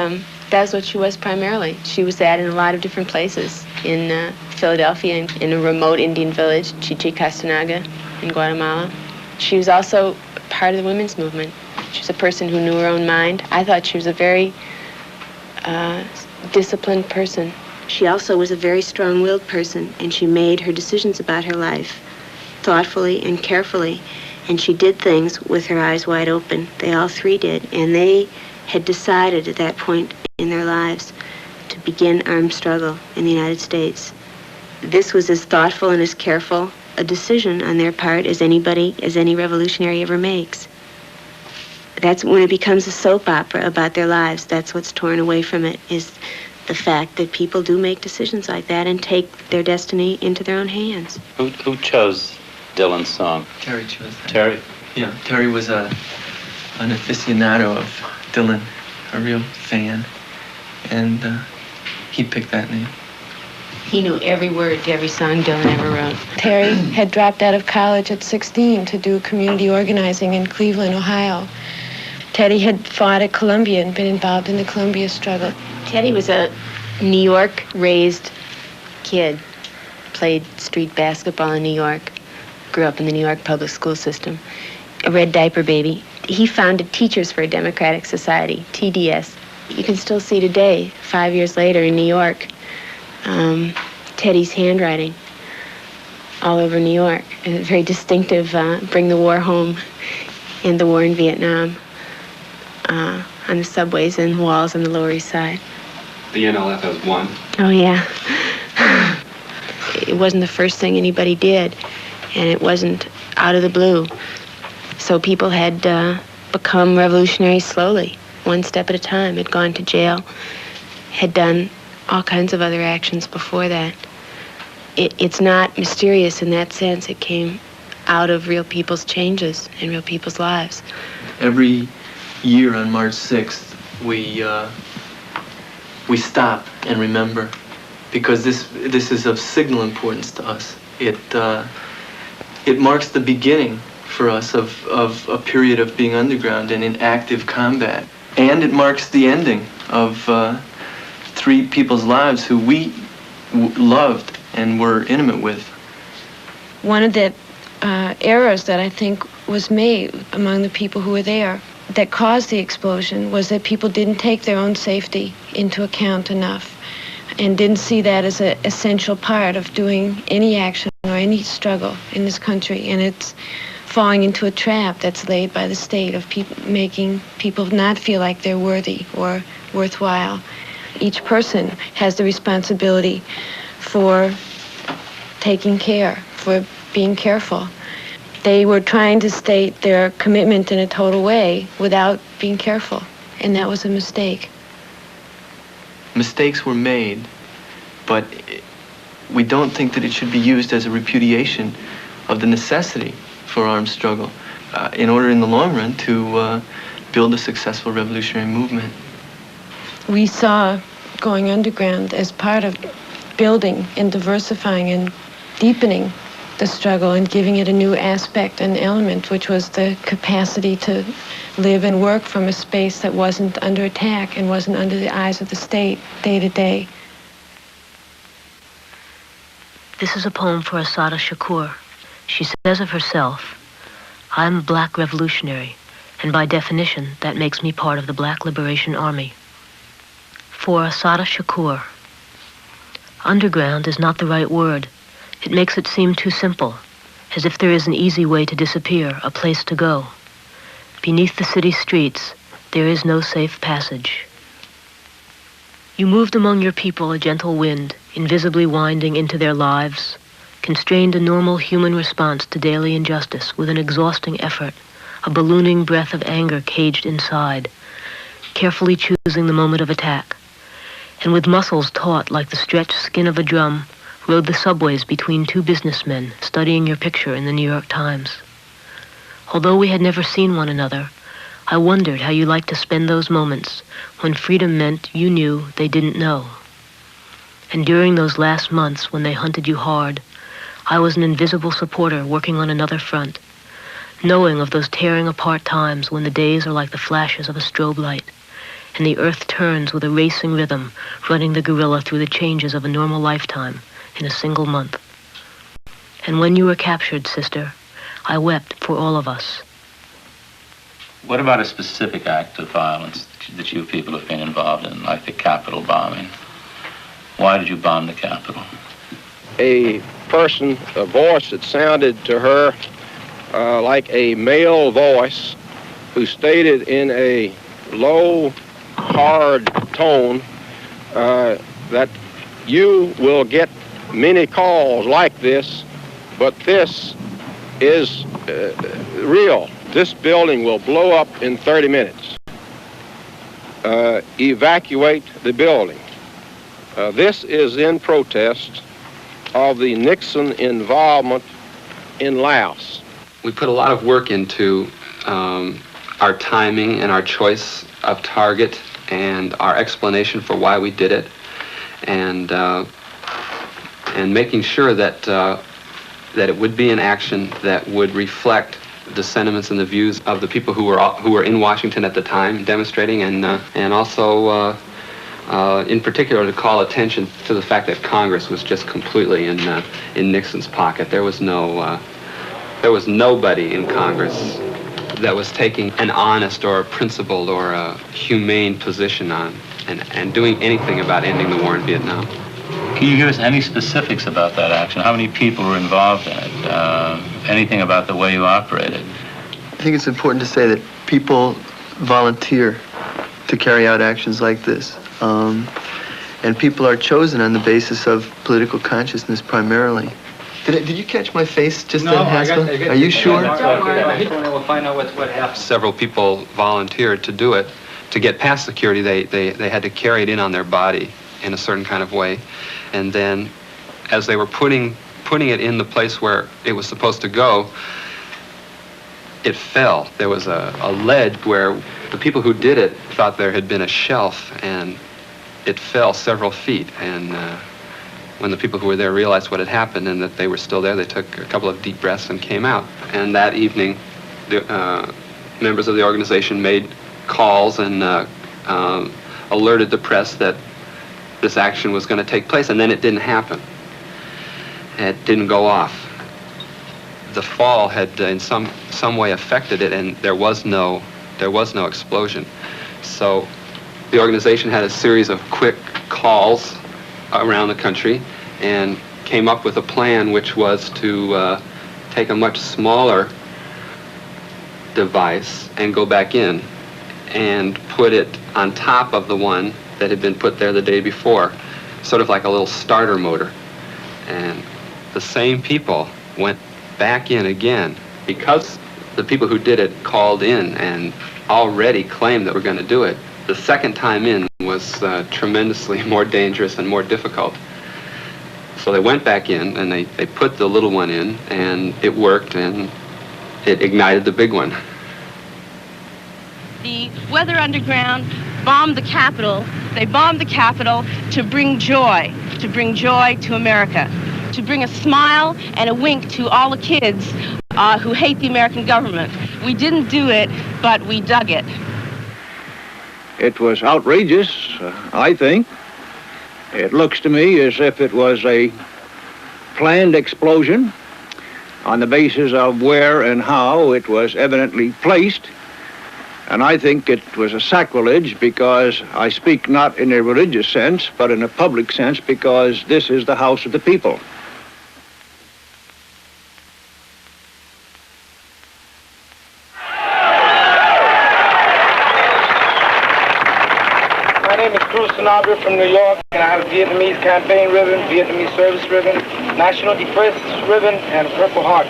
that's what she was primarily. She was that in a lot of different places. In Philadelphia, in a remote Indian village, Chichicastanaga, in Guatemala. She was also part of the women's movement. She was a person who knew her own mind. I thought she was a very disciplined person. She also was a very strong-willed person, and she made her decisions about her life thoughtfully and carefully, and she did things with her eyes wide open. They all 3 did, and they had decided at that point in their lives to begin armed struggle in the United States. This was as thoughtful and as careful a decision on their part as any revolutionary ever makes. That's when it becomes a soap opera about their lives. That's what's torn away from it, is the fact that people do make decisions like that and take their destiny into their own hands. Who chose Dylan's song? Terry chose that. Terry? Yeah, Terry was an aficionado of Dylan, a real fan, and he picked that name. He knew every word to every song Dylan ever wrote. Terry had dropped out of college at 16 to do community organizing in Cleveland, Ohio. Teddy had fought at Columbia and been involved in the Columbia struggle. Teddy was a New York-raised kid, played street basketball in New York, grew up in the New York public school system, a red diaper baby. He founded Teachers for a Democratic Society, TDS. You can still see today, 5 years later in New York, Teddy's handwriting all over New York. A very distinctive, bring the war home and the war in Vietnam on the subways and walls on the Lower East Side. The NLF has won. Oh, yeah. It wasn't the first thing anybody did, and it wasn't out of the blue. So people had become revolutionaries slowly, one step at a time, had gone to jail, had done all kinds of other actions before that. It's not mysterious in that sense. It came out of real people's changes in real people's lives. Every year on March 6th, we stop and remember, because this is of signal importance to us. It marks the beginning for us of a period of being underground and in active combat. And it marks the ending of 3 people's lives who we loved and were intimate with. One of the errors that I think was made among the people who were there that caused the explosion was that people didn't take their own safety into account enough and didn't see that as an essential part of doing any action or any struggle in this country. And it's falling into a trap that's laid by the state of making people not feel like they're worthy or worthwhile. Each person has the responsibility for taking care, for being careful. They were trying to state their commitment in a total way without being careful, and that was a mistake. Mistakes were made, but we don't think that it should be used as a repudiation of the necessity for armed struggle in order in the long run to build a successful revolutionary movement. We saw going underground as part of building and diversifying and deepening the struggle and giving it a new aspect and element, which was the capacity to live and work from a space that wasn't under attack and wasn't under the eyes of the state day to day. This is a poem for Assata Shakur. She says of herself, "I'm a black revolutionary, and by definition, that makes me part of the Black Liberation Army." For Assata Shakur, underground is not the right word. It makes it seem too simple, as if there is an easy way to disappear, a place to go. Beneath the city streets, there is no safe passage. You moved among your people a gentle wind, invisibly winding into their lives, constrained a normal human response to daily injustice with an exhausting effort, a ballooning breath of anger caged inside, carefully choosing the moment of attack. And with muscles taut like the stretched skin of a drum, rode the subways between 2 businessmen studying your picture in the New York Times. Although we had never seen one another, I wondered how you liked to spend those moments when freedom meant you knew they didn't know. And during those last months when they hunted you hard, I was an invisible supporter working on another front, knowing of those tearing apart times when the days are like the flashes of a strobe light, and the earth turns with a racing rhythm, running the gorilla through the changes of a normal lifetime in a single month. And when you were captured, sister, I wept for all of us. What about a specific act of violence that you people have been involved in, like the Capitol bombing? Why did you bomb the Capitol? A person, a voice that sounded to her like a male voice, who stated in a low, hard tone that you will get many calls like this, but this is real. This building will blow up in 30 minutes. Evacuate the building. This is in protest of the Nixon involvement in Laos. We put a lot of work into our timing and our choice of target and our explanation for why we did it, and making sure that that it would be an action that would reflect the sentiments and the views of the people who were in Washington at the time demonstrating, and also in particular to call attention to the fact that Congress was just completely in Nixon's pocket. There was nobody in Congress that was taking an honest or a principled or a humane position on and doing anything about ending the war in Vietnam. Can you give us any specifics about that action? How many people were involved in it? Anything about the way you operated? I think it's important to say that people volunteer to carry out actions like this. And people are chosen on the basis of political consciousness primarily. Did you catch my face just No, then, I got- Haskell? I got- Are you sure? We'll find out what happened. Several people volunteered to do it. To get past security, they had to carry it in on their body in a certain kind of way. And then as they were putting it in the place where it was supposed to go, it fell. There was a ledge where the people who did it thought there had been a shelf, and it fell several feet. And when the people who were there realized what had happened and that they were still there, they took a couple of deep breaths and came out. And that evening, the members of the organization made calls and alerted the press that this action was going to take place, and then it didn't happen. It didn't go off. The fall had in some way affected it, and there was no explosion. So the organization had a series of quick calls around the country and came up with a plan, which was to take a much smaller device and go back in and put it on top of the one that had been put there the day before, sort of like a little starter motor. And the same people went back in again because the people who did it called in and already claimed that we're going to do it. The second time in was tremendously more dangerous and more difficult. So they went back in and they put the little one in, and it worked, and it ignited the big one. The Weather Underground bombed the Capitol. They bombed the Capitol to bring joy to America, to bring a smile and a wink to all the kids who hate the American government. We didn't do it, but we dug it. It was outrageous, I think. It looks to me as if it was a planned explosion on the basis of where and how it was evidently placed. And I think it was a sacrilege because I speak not in a religious sense, but in a public sense, because this is the house of the people. My name is Cruz Sanabria from New York, and I have a Vietnamese campaign ribbon, Vietnamese service ribbon, National Defense ribbon, and a Purple Heart.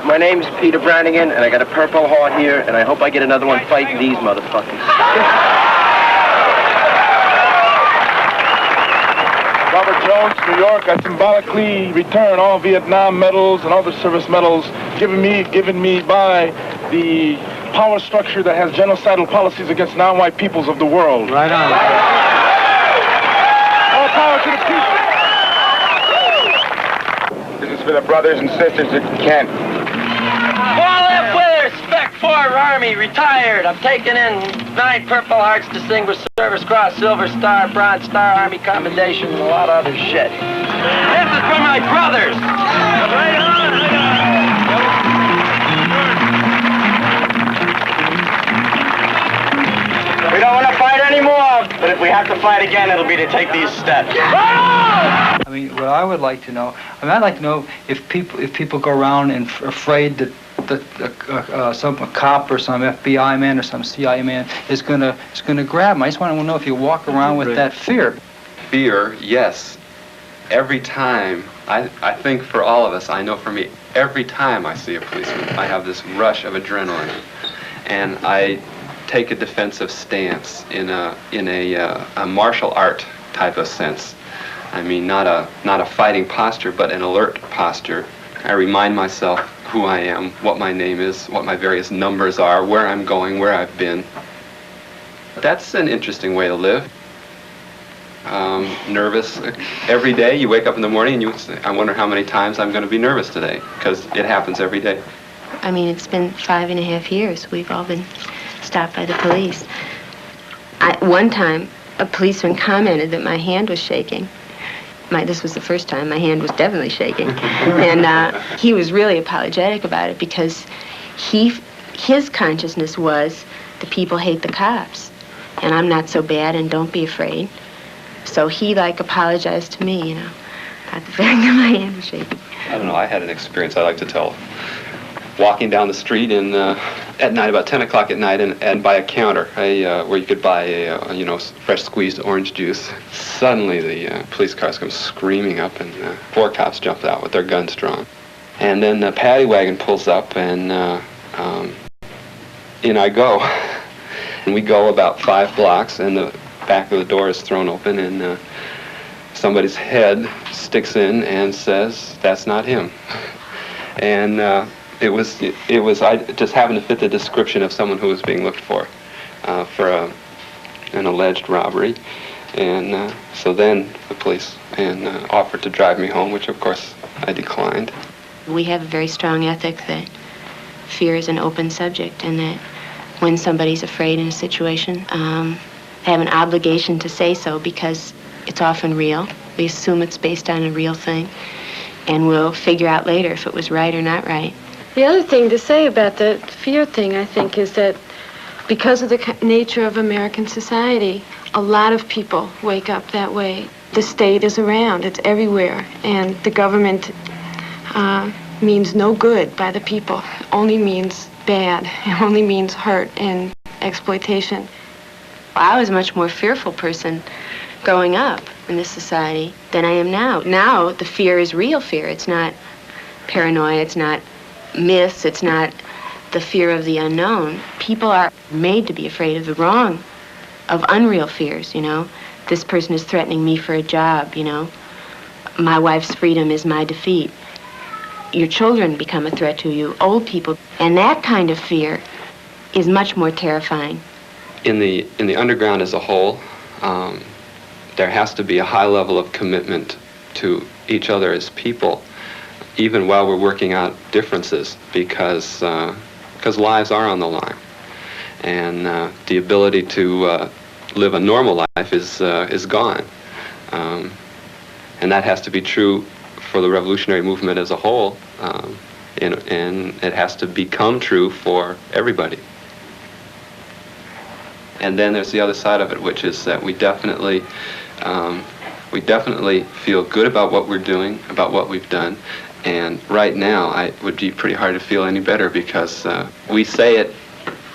My name's Peter Brannigan, and I got a Purple Heart here, and I hope I get another one fighting these motherfuckers. Robert Jones, New York. I symbolically return all Vietnam medals and other service medals given me by the power structure that has genocidal policies against non-white peoples of the world. Right on. All power to the people. This is for the brothers and sisters that can't. Paul F. Withers, Spec 4 Army, retired. I'm taking in 9 Purple Hearts, Distinguished Service Cross, Silver Star, Bronze Star, Army Commendation, and a lot of other shit. This is for my brothers. Right on, right on. We don't want to fight anymore, but if we have to fight again, it'll be to take these steps. I mean, what I would like to know, I'd like to know if people go around and afraid that some cop or some FBI man or some CIA man is gonna grab them. I just want to know if you walk around with that fear. Fear, yes. Every time, I think for all of us, I know for me, every time I see a policeman, I have this rush of adrenaline, and I take a defensive stance in a martial art type of sense. I mean, not a fighting posture, but an alert posture. I remind myself who I am, what my name is, what my various numbers are, where I'm going, where I've been. That's an interesting way to live. Nervous every day. You wake up in the morning and you say, I wonder how many times I'm going to be nervous today, because it happens every day. I mean, it's been 5.5 years. We've all been stopped by the police. One time, a policeman commented that my hand was shaking. This was the first time my hand was definitely shaking. And he was really apologetic about it because his consciousness was the people hate the cops. And I'm not so bad and don't be afraid. So he apologized to me, about the fact that my hand was shaking. I don't know, I had an experience I like to tell. walking down the street at night, about 10 o'clock at night, and by a counter where you could buy a fresh squeezed orange juice. Suddenly the police cars come screaming up, and 4 cops jump out with their guns drawn. And then the paddy wagon pulls up, and in I go. And we go about 5 blocks, and the back of the door is thrown open, and somebody's head sticks in and says, "That's not him." And it was I just happened to fit the description of someone who was being looked for an alleged robbery. And so then the police offered to drive me home, which of course I declined. We have a very strong ethic that fear is an open subject, and that when somebody's afraid in a situation, they have an obligation to say so, because it's often real. We assume it's based on a real thing, and we'll figure out later if it was right or not right. The other thing to say about the fear thing, I think, is that because of the nature of American society, a lot of people wake up that way. The state is around, it's everywhere, and the government means no good by the people. It only means bad. It only means hurt and exploitation. I was a much more fearful person growing up in this society than I am now. Now the fear is real fear. It's not paranoia, it's not myths, it's not the fear of the unknown. People are made to be afraid of the wrong, of unreal fears, This person is threatening me for a job, My wife's freedom is my defeat. Your children become a threat to you, old people. And that kind of fear is much more terrifying. In the underground as a whole, there has to be a high level of commitment to each other as people, even while we're working out differences, because lives are on the line, and the ability to live a normal life is gone, and that has to be true for the revolutionary movement as a whole, and it has to become true for everybody. And then there's the other side of it, which is that we definitely feel good about what we're doing, about what we've done. And right now, it would be pretty hard to feel any better, because we say it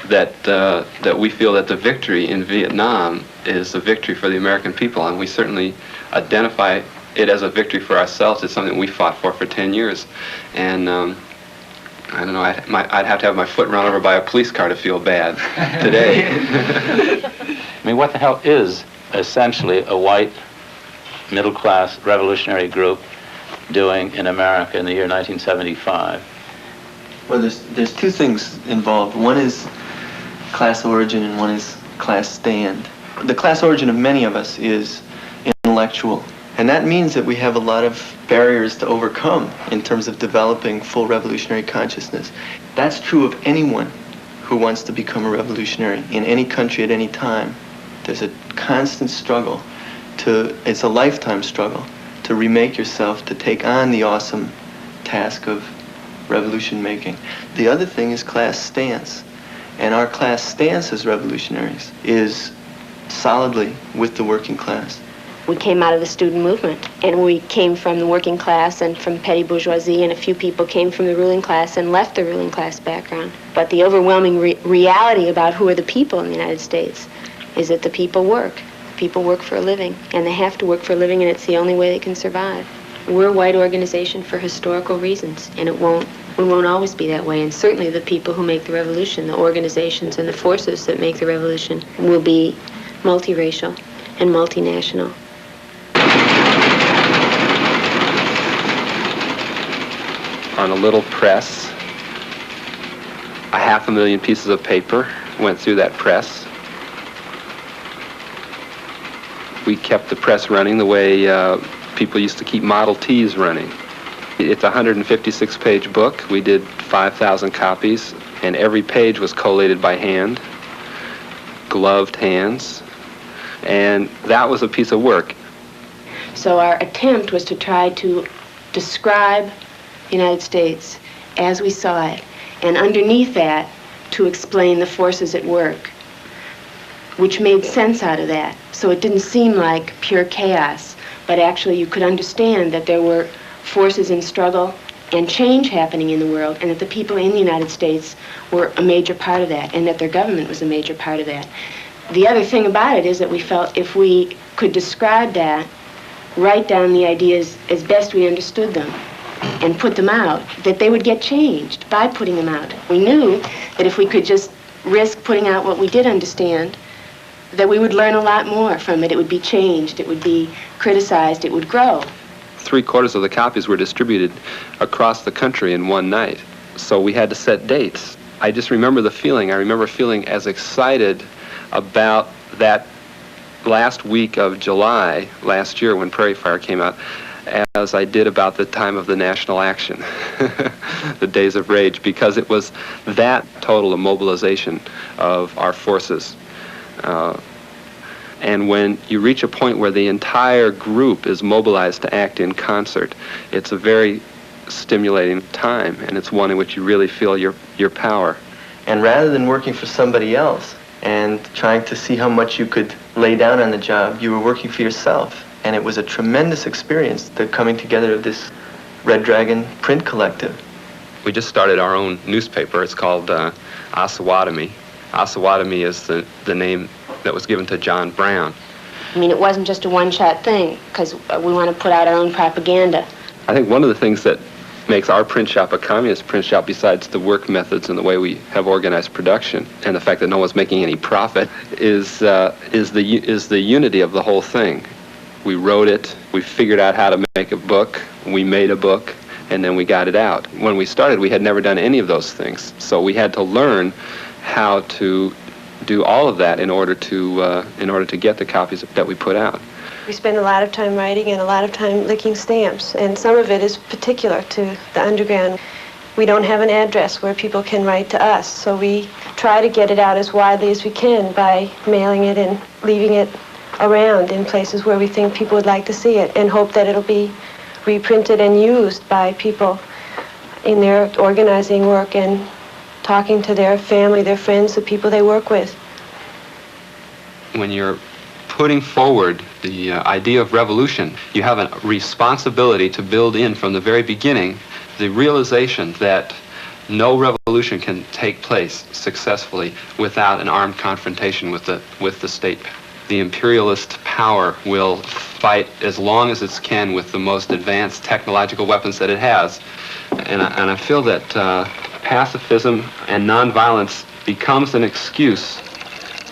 that we feel that the victory in Vietnam is a victory for the American people, and we certainly identify it as a victory for ourselves. It's something we fought for 10 years. And I don't know, I'd have to have my foot run over by a police car to feel bad today. I mean, what the hell is essentially a white middle-class revolutionary group doing in America in the year 1975? Well, there's 2 things involved. One is class origin and one is class stand. The class origin of many of us is intellectual, and that means that we have a lot of barriers to overcome in terms of developing full revolutionary consciousness. That's true of anyone who wants to become a revolutionary in any country at any time. There's a constant struggle it's a lifetime struggle to remake yourself, to take on the awesome task of revolution making. The other thing is class stance. And our class stance as revolutionaries is solidly with the working class. We came out of the student movement, and we came from the working class and from petty bourgeoisie, and a few people came from the ruling class and left the ruling class background. But the overwhelming reality about who are the people in the United States is that the people work. People work for a living, and they have to work for a living, and it's the only way they can survive. We're a white organization for historical reasons, and we won't always be that way. And certainly the people who make the revolution, the organizations and the forces that make the revolution, will be multiracial and multinational. On a little press, 500,000 pieces of paper went through that press. We kept the press running the way people used to keep Model Ts running. It's a 156-page book. We did 5,000 copies, and every page was collated by hand, gloved hands, and that was a piece of work. So our attempt was to try to describe the United States as we saw it, and underneath that, to explain the forces at work, which made sense out of that. So it didn't seem like pure chaos, but actually you could understand that there were forces in struggle and change happening in the world, and that the people in the United States were a major part of that, and that their government was a major part of that. The other thing about it is that we felt if we could describe that, write down the ideas as best we understood them, and put them out, that they would get changed by putting them out. We knew that if we could just risk putting out what we did understand, that we would learn a lot more from it. It would be changed, it would be criticized, it would grow. 3/4 of the copies were distributed across the country in one night, so we had to set dates. I just remember the feeling. I remember feeling as excited about that last week of July last year when Prairie Fire came out as I did about the time of the national action, the Days of Rage, because it was that total mobilization of our forces. And when you reach a point where the entire group is mobilized to act in concert, it's a very stimulating time, and it's one in which you really feel your power. And rather than working for somebody else and trying to see how much you could lay down on the job, you were working for yourself. And it was a tremendous experience, the coming together of this Red Dragon print collective. We just started our own newspaper. It's called Osawatomie. Osawatomie is the name that was given to John Brown. I mean, it wasn't just a one-shot thing, because we want to put out our own propaganda. I think one of the things that makes our print shop a communist print shop, besides the work methods and the way we have organized production and the fact that no one's making any profit, is the unity of the whole thing. We wrote it, we figured out how to make a book, we made a book, and then we got it out. When we started, we had never done any of those things, so we had to learn how to do all of that in order to get the copies that we put out. We spend a lot of time writing and a lot of time licking stamps, and some of it is particular to the underground. We don't have an address where people can write to us, so we try to get it out as widely as we can by mailing it and leaving it around in places where we think people would like to see it, and hope that it'll be reprinted and used by people in their organizing work and talking to their family, their friends, the people they work with. When you're putting forward the idea of revolution, you have a responsibility to build in from the very beginning the realization that no revolution can take place successfully without an armed confrontation with the state. The imperialist power will fight as long as it can with the most advanced technological weapons that it has. And I feel that pacifism and nonviolence becomes an excuse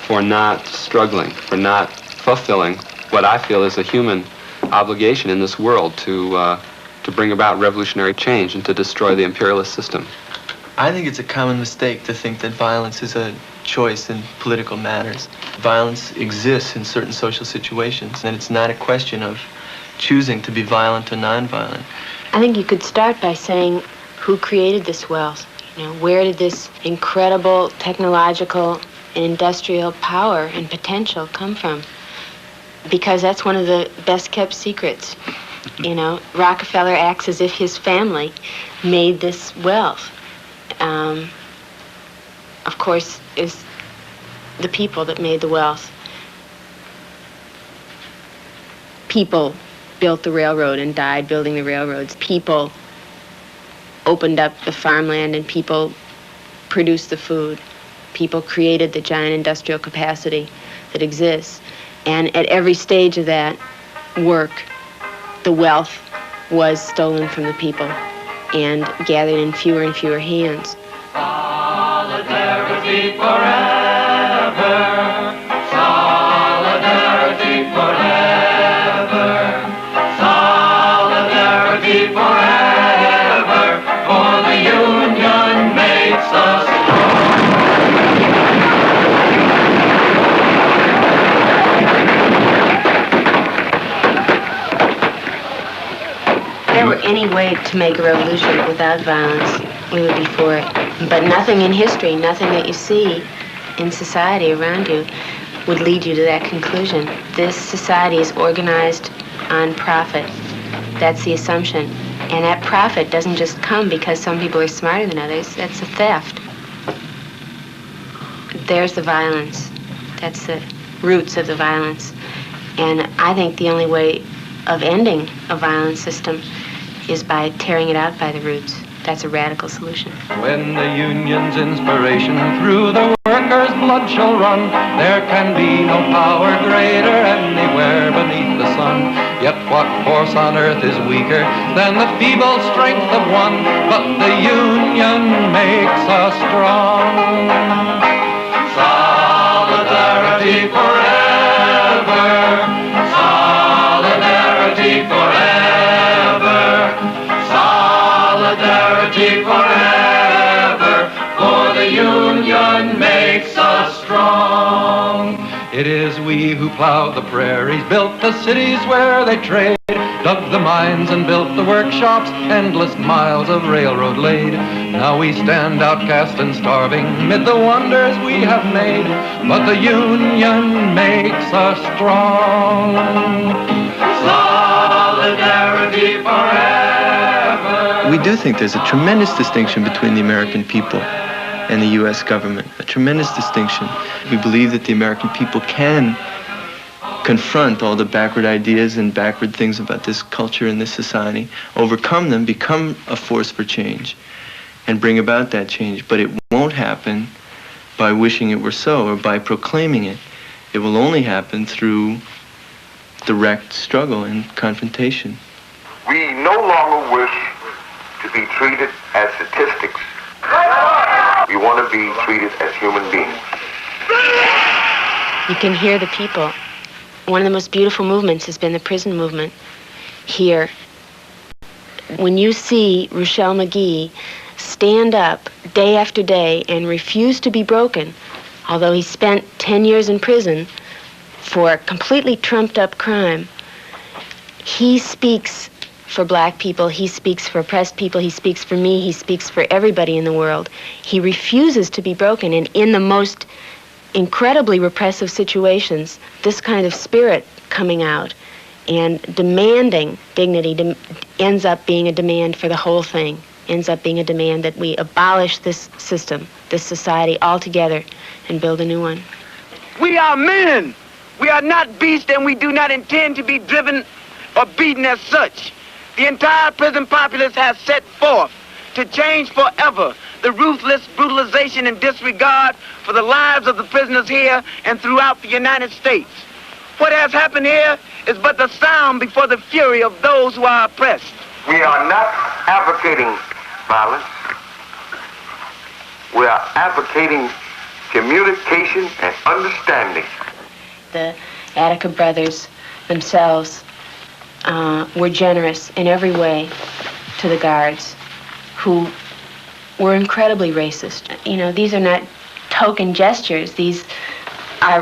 for not struggling, for not fulfilling what I feel is a human obligation in this world to bring about revolutionary change and to destroy the imperialist system. I think it's a common mistake to think that violence is a choice in political matters. Violence exists in certain social situations, and it's not a question of choosing to be violent or nonviolent. I think you could start by saying, who created this wealth? You know, where did this incredible technological and industrial power and potential come from? Because that's one of the best kept secrets. You know, Rockefeller acts as if his family made this wealth. Of course, is the people that made the wealth. People built the railroad and died building the railroads. People opened up the farmland and people produced the food. People created the giant industrial capacity that exists. And at every stage of that work, the wealth was stolen from the people and gathered in fewer and fewer hands. Solidarity forever. Solidarity forever. Solidarity forever. For the union makes us If there were any way to make a revolution without violence, we would be for it. But nothing in history, nothing that you see in society around you would lead you to that conclusion. This society is organized on profit. That's the assumption. And that profit doesn't just come because some people are smarter than others. That's a theft. There's the violence. That's the roots of the violence. And I think the only way of ending a violent system is by tearing it out by the roots. That's a radical solution. When the union's inspiration through the workers' blood shall run, there can be no power greater anywhere beneath the sun. Yet what force on earth is weaker than the feeble strength of one? But the union makes us strong. Solidarity forever. Solidarity forever. Solidarity forever, for the union makes us strong. It is we who plowed the prairies, built the cities where they trade, dug the mines and built the workshops, endless miles of railroad laid. Now we stand outcast and starving mid the wonders we have made, but the union makes us strong. Solidarity forever. We do think there's a tremendous distinction between the American people and the U.S. government, a tremendous distinction. We believe that the American people can confront all the backward ideas and backward things about this culture and this society, overcome them, become a force for change, and bring about that change. But it won't happen by wishing it were so or by proclaiming it. It will only happen through direct struggle and confrontation. We no longer wish to be treated as statistics. We want to be treated as human beings. You can hear the people. One of the most beautiful movements has been the prison movement here. When you see Ruchell Magee stand up day after day and refuse to be broken, although he spent 10 years in prison for a completely trumped up crime, he speaks for black people, he speaks for oppressed people, he speaks for me, he speaks for everybody in the world. He refuses to be broken, and in the most incredibly repressive situations, this kind of spirit coming out and demanding dignity ends up being a demand for the whole thing, ends up being a demand that we abolish this system, this society altogether, and build a new one. We are men. We are not beasts, and we do not intend to be driven or beaten as such. The entire prison populace has set forth to change forever the ruthless brutalization and disregard for the lives of the prisoners here and throughout the United States. What has happened here is but the sound before the fury of those who are oppressed. We are not advocating violence. We are advocating communication and understanding. The Attica brothers themselves were generous in every way to the guards, who were incredibly racist. You know, these are not token gestures. These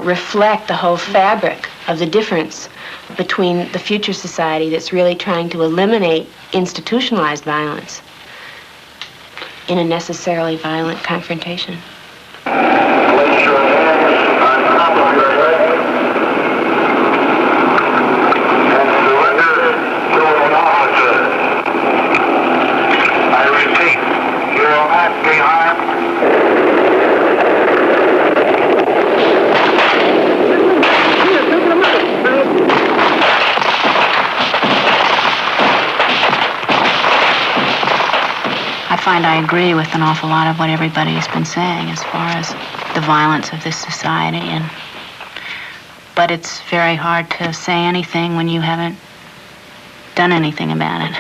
reflect the whole fabric of the difference between the future society that's really trying to eliminate institutionalized violence in a necessarily violent confrontation. Place your hands on top of your head and surrender to an officer. I repeat, you will not be harmed. I find I agree with an awful lot of what everybody's been saying as far as the violence of this society, but it's very hard to say anything when you haven't done anything about it.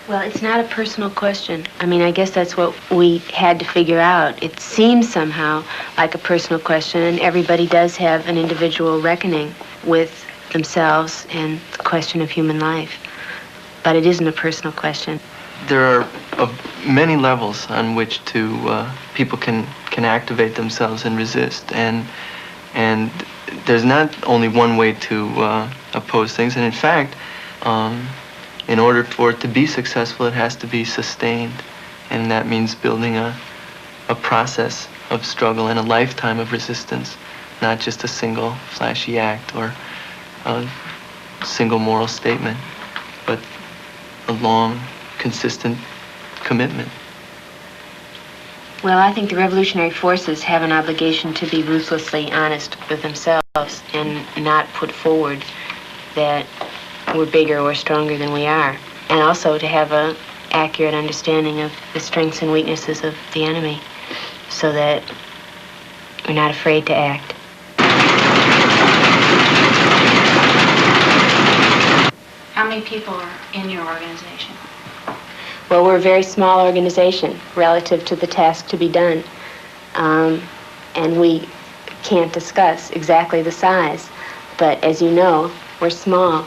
Well, it's not a personal question. I mean, I guess that's what we had to figure out. It seems somehow like a personal question, and everybody does have an individual reckoning with themselves and the question of human life. But it isn't a personal question. There are many levels on which people can activate themselves and resist, and there's not only one way to oppose things. And in fact, in order for it to be successful, it has to be sustained, and that means building a process of struggle and a lifetime of resistance, not just a single flashy act or a single moral statement, but a long, consistent commitment. Well, I think the revolutionary forces have an obligation to be ruthlessly honest with themselves and not put forward that we're bigger or stronger than we are. And also to have accurate understanding of the strengths and weaknesses of the enemy so that we're not afraid to act. How many people are in your organization? Well, we're a very small organization relative to the task to be done. And we can't discuss exactly the size. But as you know, we're small,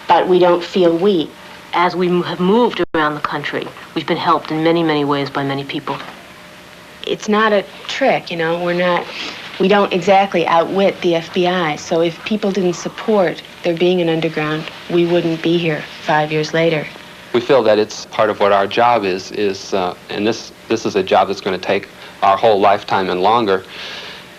but we don't feel weak. As we have moved around the country, we've been helped in many, many ways by many people. It's not a trick, you know, we don't exactly outwit the FBI. So if people didn't support there being an underground, we wouldn't be here 5 years later. We feel that it's part of what our job is and this is a job that's going to take our whole lifetime and longer,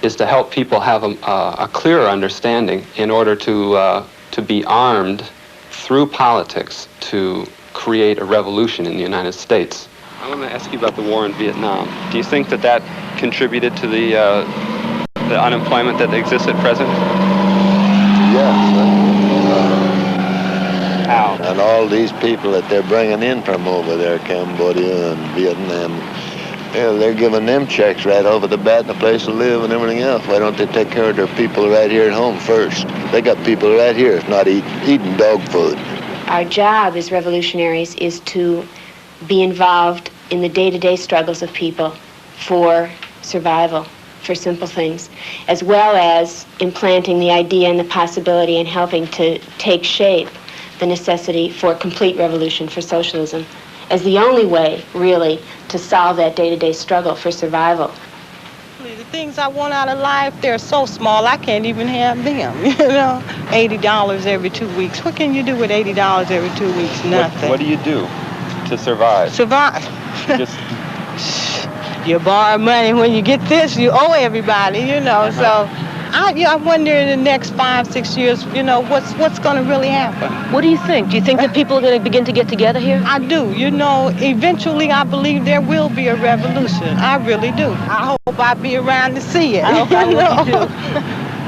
is to help people have a clearer understanding in order to be armed through politics to create a revolution in the United States. I want to ask you about the war in Vietnam. Do you think that that contributed to the unemployment that exists at present? Yes. How? And all these people that they're bringing in from over there, Cambodia and Vietnam, yeah, they're giving them checks right over the bat and a place to live and everything else. Why don't they take care of their people right here at home first? They got people right here, if not eating dog food. Our job as revolutionaries is to be involved in the day-to-day struggles of people for survival, for simple things, as well as implanting the idea and the possibility and helping to take shape the necessity for complete revolution, for socialism, as the only way, really, to solve that day-to-day struggle for survival. The things I want out of life, they're so small, I can't even have them, you know? $80 every 2 weeks. What can you do with $80 every 2 weeks? Nothing. What do you do to survive? Survive. Just... You borrow money. When you get this, you owe everybody, you know, so... I wonder in the next 5, 6 years, you know, what's going to really happen. What do you think? Do you think that people are going to begin to get together here? I do. You know, eventually I believe there will be a revolution. I really do. I hope I'll be around to see it. I hope I will too.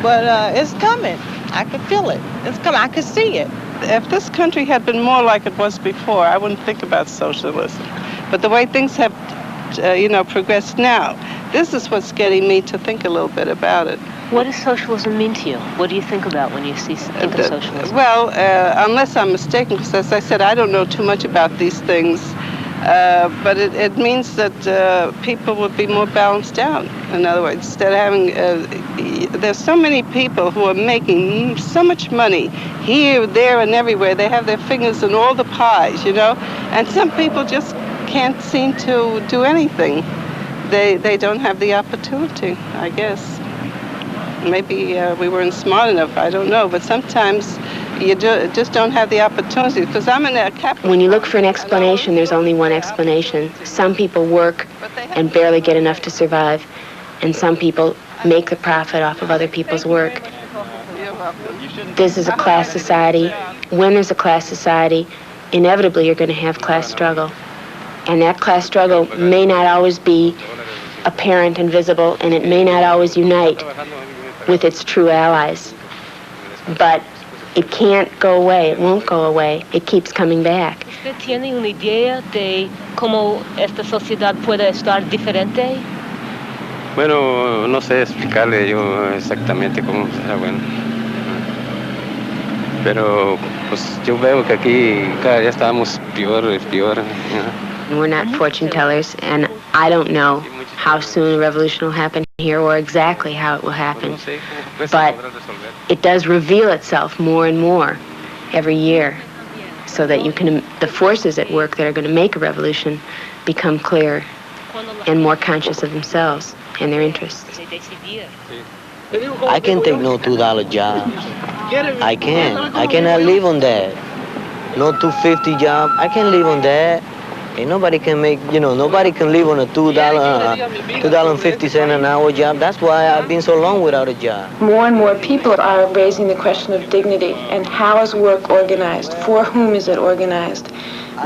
But it's coming. I can feel it. It's coming. I can see it. If this country had been more like it was before, I wouldn't think about socialism. But the way things have, progressed now, this is what's getting me to think a little bit about it. What does socialism mean to you? What do you think about when you think of socialism? Well, unless I'm mistaken, because as I said, I don't know too much about these things, but it means that people would be more balanced out. In other words, instead of having, there's so many people who are making so much money here, there, and everywhere. They have their fingers in all the pies, you know, and some people just can't seem to do anything. They don't have the opportunity, I guess. Maybe we weren't smart enough, I don't know, but sometimes you just don't have the opportunity, because I'm in a capital. When you look for an explanation, there's only one explanation. Some people work and barely get enough to survive, and some people make the profit off of other people's work. This is a class society. When there's a class society, inevitably you're going to have class struggle. And that class struggle may not always be apparent and visible, and it may not always unite with its true allies. But it can't go away, it won't go away, it keeps coming back. ¿Usted tiene una idea de cómo esta sociedad puede estar diferente? Bueno, no sé explicarle yo exactamente cómo será bueno. Pero pues yo veo que aquí cada día estamos peor y peor. We're not fortune tellers, and I don't know how soon a revolution will happen here or exactly how it will happen. But it does reveal itself more and more every year, so that the forces at work that are going to make a revolution become clearer and more conscious of themselves and their interests. I can't take no $2 job. I can't. I cannot live on that. No $2.50 job. I can't live on that. And nobody can make, nobody can live on a $2.50 an hour job. That's why I've been so long without a job. More and more people are raising the question of dignity and how is work organized? For whom is it organized?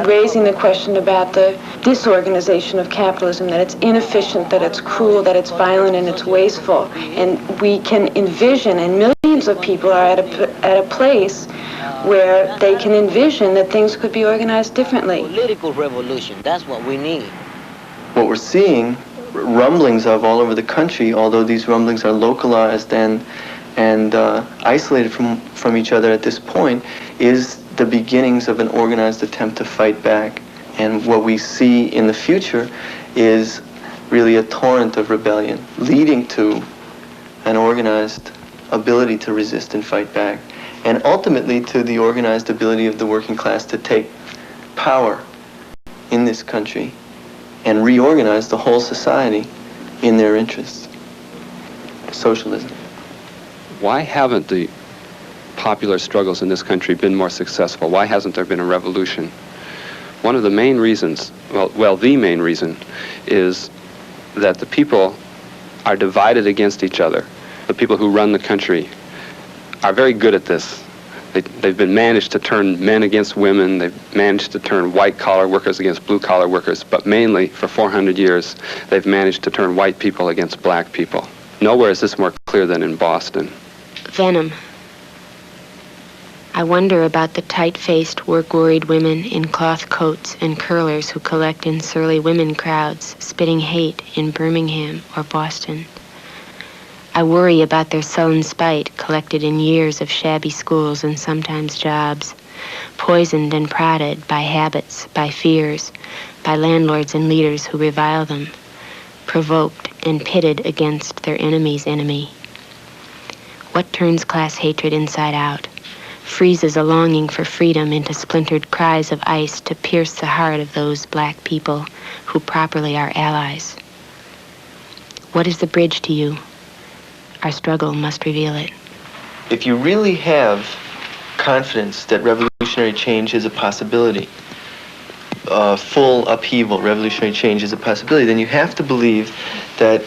Raising the question about the disorganization of capitalism, that it's inefficient, that it's cruel, that it's violent, and it's wasteful. And we can envision, and millions of people are at a place where they can envision that things could be organized differently. Political revolution, that's what we need. What we're seeing rumblings of all over the country, although these rumblings are localized and isolated from each other at this point, is the beginnings of an organized attempt to fight back. And what we see in the future is really a torrent of rebellion, leading to an organized ability to resist and fight back, and ultimately to the organized ability of the working class to take power in this country and reorganize the whole society in their interests. Socialism. Why haven't the popular struggles in this country been more successful? Why hasn't there been a revolution? One of the main reasons, well, the main reason, is that the people are divided against each other. The people who run the country are very good at this. They've been managed to turn men against women. They've managed to turn white-collar workers against blue-collar workers. But mainly, for 400 years, they've managed to turn white people against black people. Nowhere is this more clear than in Boston. Venom. I wonder about the tight-faced, work-worried women in cloth coats and curlers who collect in surly women crowds, spitting hate in Birmingham or Boston. I worry about their sullen spite collected in years of shabby schools and sometimes jobs, poisoned and prodded by habits, by fears, by landlords and leaders who revile them, provoked and pitted against their enemy's enemy. What turns class hatred inside out, freezes a longing for freedom into splintered cries of ice to pierce the heart of those black people who properly are allies? What is the bridge to you? Our struggle must reveal it. If you really have confidence that revolutionary change is a possibility, full upheaval, revolutionary change is a possibility, then you have to believe that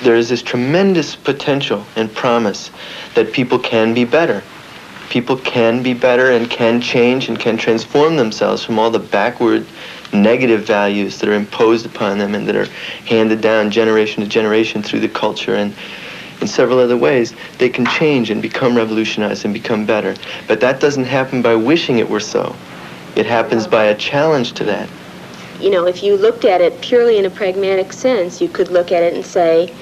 there is this tremendous potential and promise that people can be better. People can be better and can change and can transform themselves from all the backward negative values that are imposed upon them and that are handed down generation to generation through the culture and in several other ways. They can change and become revolutionized and become better. But that doesn't happen by wishing it were so. It happens by a challenge to that. You know, if you looked at it purely in a pragmatic sense, you could look at it and say,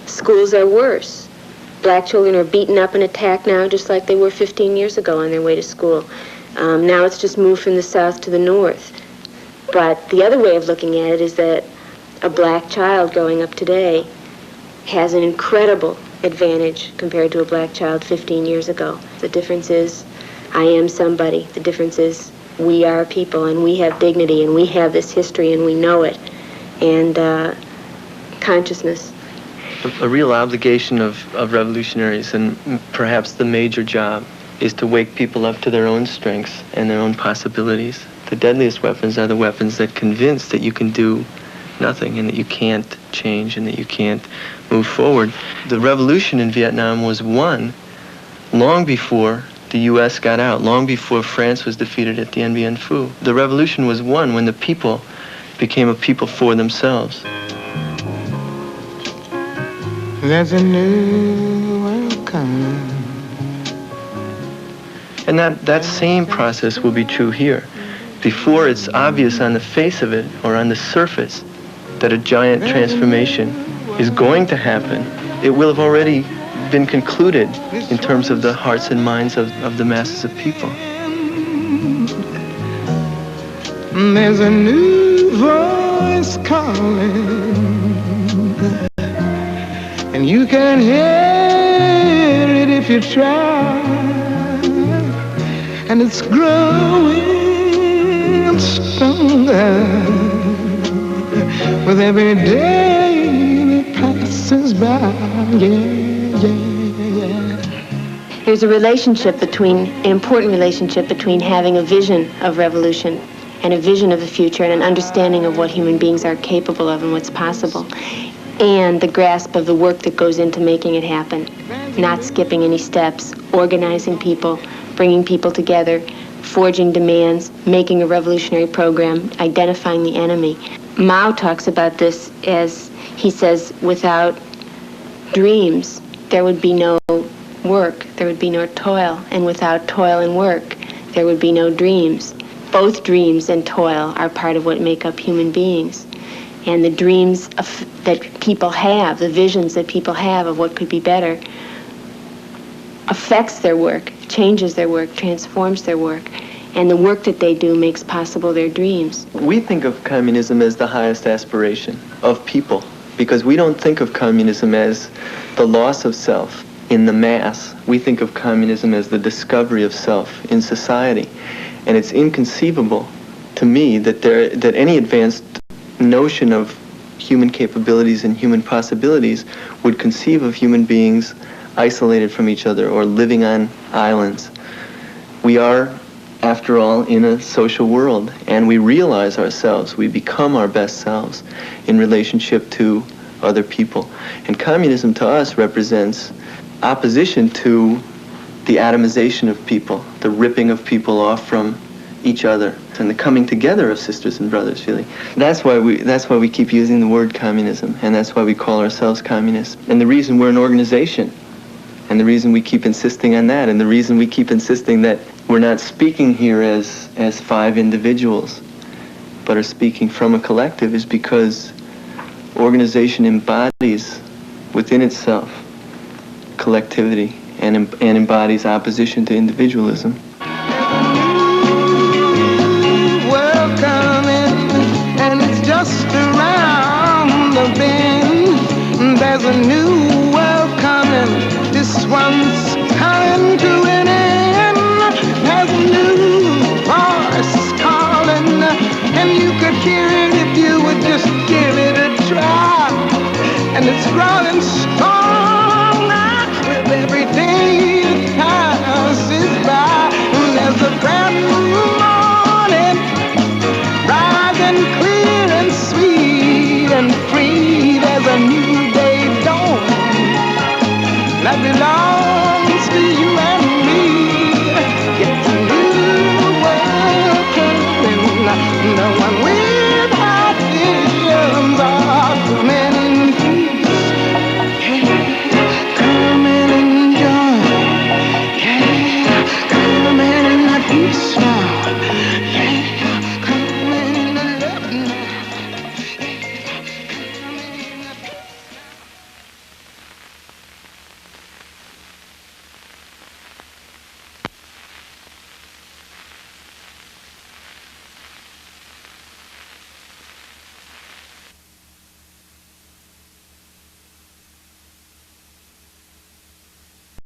schools are worse. Black children are beaten up and attacked now just like they were 15 years ago on their way to school. Now it's just moved from the south to the north. But the other way of looking at it is that a black child growing up today has an incredible advantage compared to a black child 15 years ago. The difference is I am somebody. The difference is we are people and we have dignity and we have this history and we know it. And consciousness. A real obligation of revolutionaries, and perhaps the major job, is to wake people up to their own strengths and their own possibilities. The deadliest weapons are the weapons that convince that you can do nothing and that you can't change and that you can't move forward. The revolution in Vietnam was won long before the U.S. got out, long before France was defeated at Dien Bien Phu. The revolution was won when the people became a people for themselves. There's a new world coming. And that same process will be true here. Before it's obvious on the face of it or on the surface that a giant transformation is going to happen, it will have already been concluded in terms of the hearts and minds of the masses of people. There's a new voice calling, and you can hear it if you try, and it's growing stronger with every day that passes by. There's a relationship an important relationship between having a vision of revolution and a vision of the future and an understanding of what human beings are capable of and what's possible, and the grasp of the work that goes into making it happen. Not skipping any steps, organizing people, bringing people together, forging demands, making a revolutionary program, identifying the enemy. Mao talks about this as, he says, without dreams, there would be no work, there would be no toil, and without toil and work, there would be no dreams. Both dreams and toil are part of what make up human beings. And the dreams that people have, the visions that people have of what could be better, affects their work, changes their work, transforms their work. And the work that they do makes possible their dreams. We think of communism as the highest aspiration of people, because we don't think of communism as the loss of self in the mass. We think of communism as the discovery of self in society. And it's inconceivable to me that any advanced notion of human capabilities and human possibilities would conceive of human beings isolated from each other or living on islands. We are, after all, in a social world, and we realize ourselves, we become our best selves in relationship to other people. And communism to us represents opposition to the atomization of people, the ripping of people off from each other, and the coming together of sisters and brothers, really. That's why we keep using the word communism, and that's why we call ourselves communists. And the reason we're an organization, and the reason we keep insisting on that, and the reason we keep insisting that we're not speaking here as 5 individuals, but are speaking from a collective, is because organization embodies within itself collectivity and embodies opposition to individualism. And it's just around the bend. There's a new world coming. This one's coming to an end. There's a new voice calling, and you could hear it if you would just give it a try. And it's growing stronger with every day that passes by. And there's a brand new morning, rising clear and sweet and free. There's a new day dawn that belongs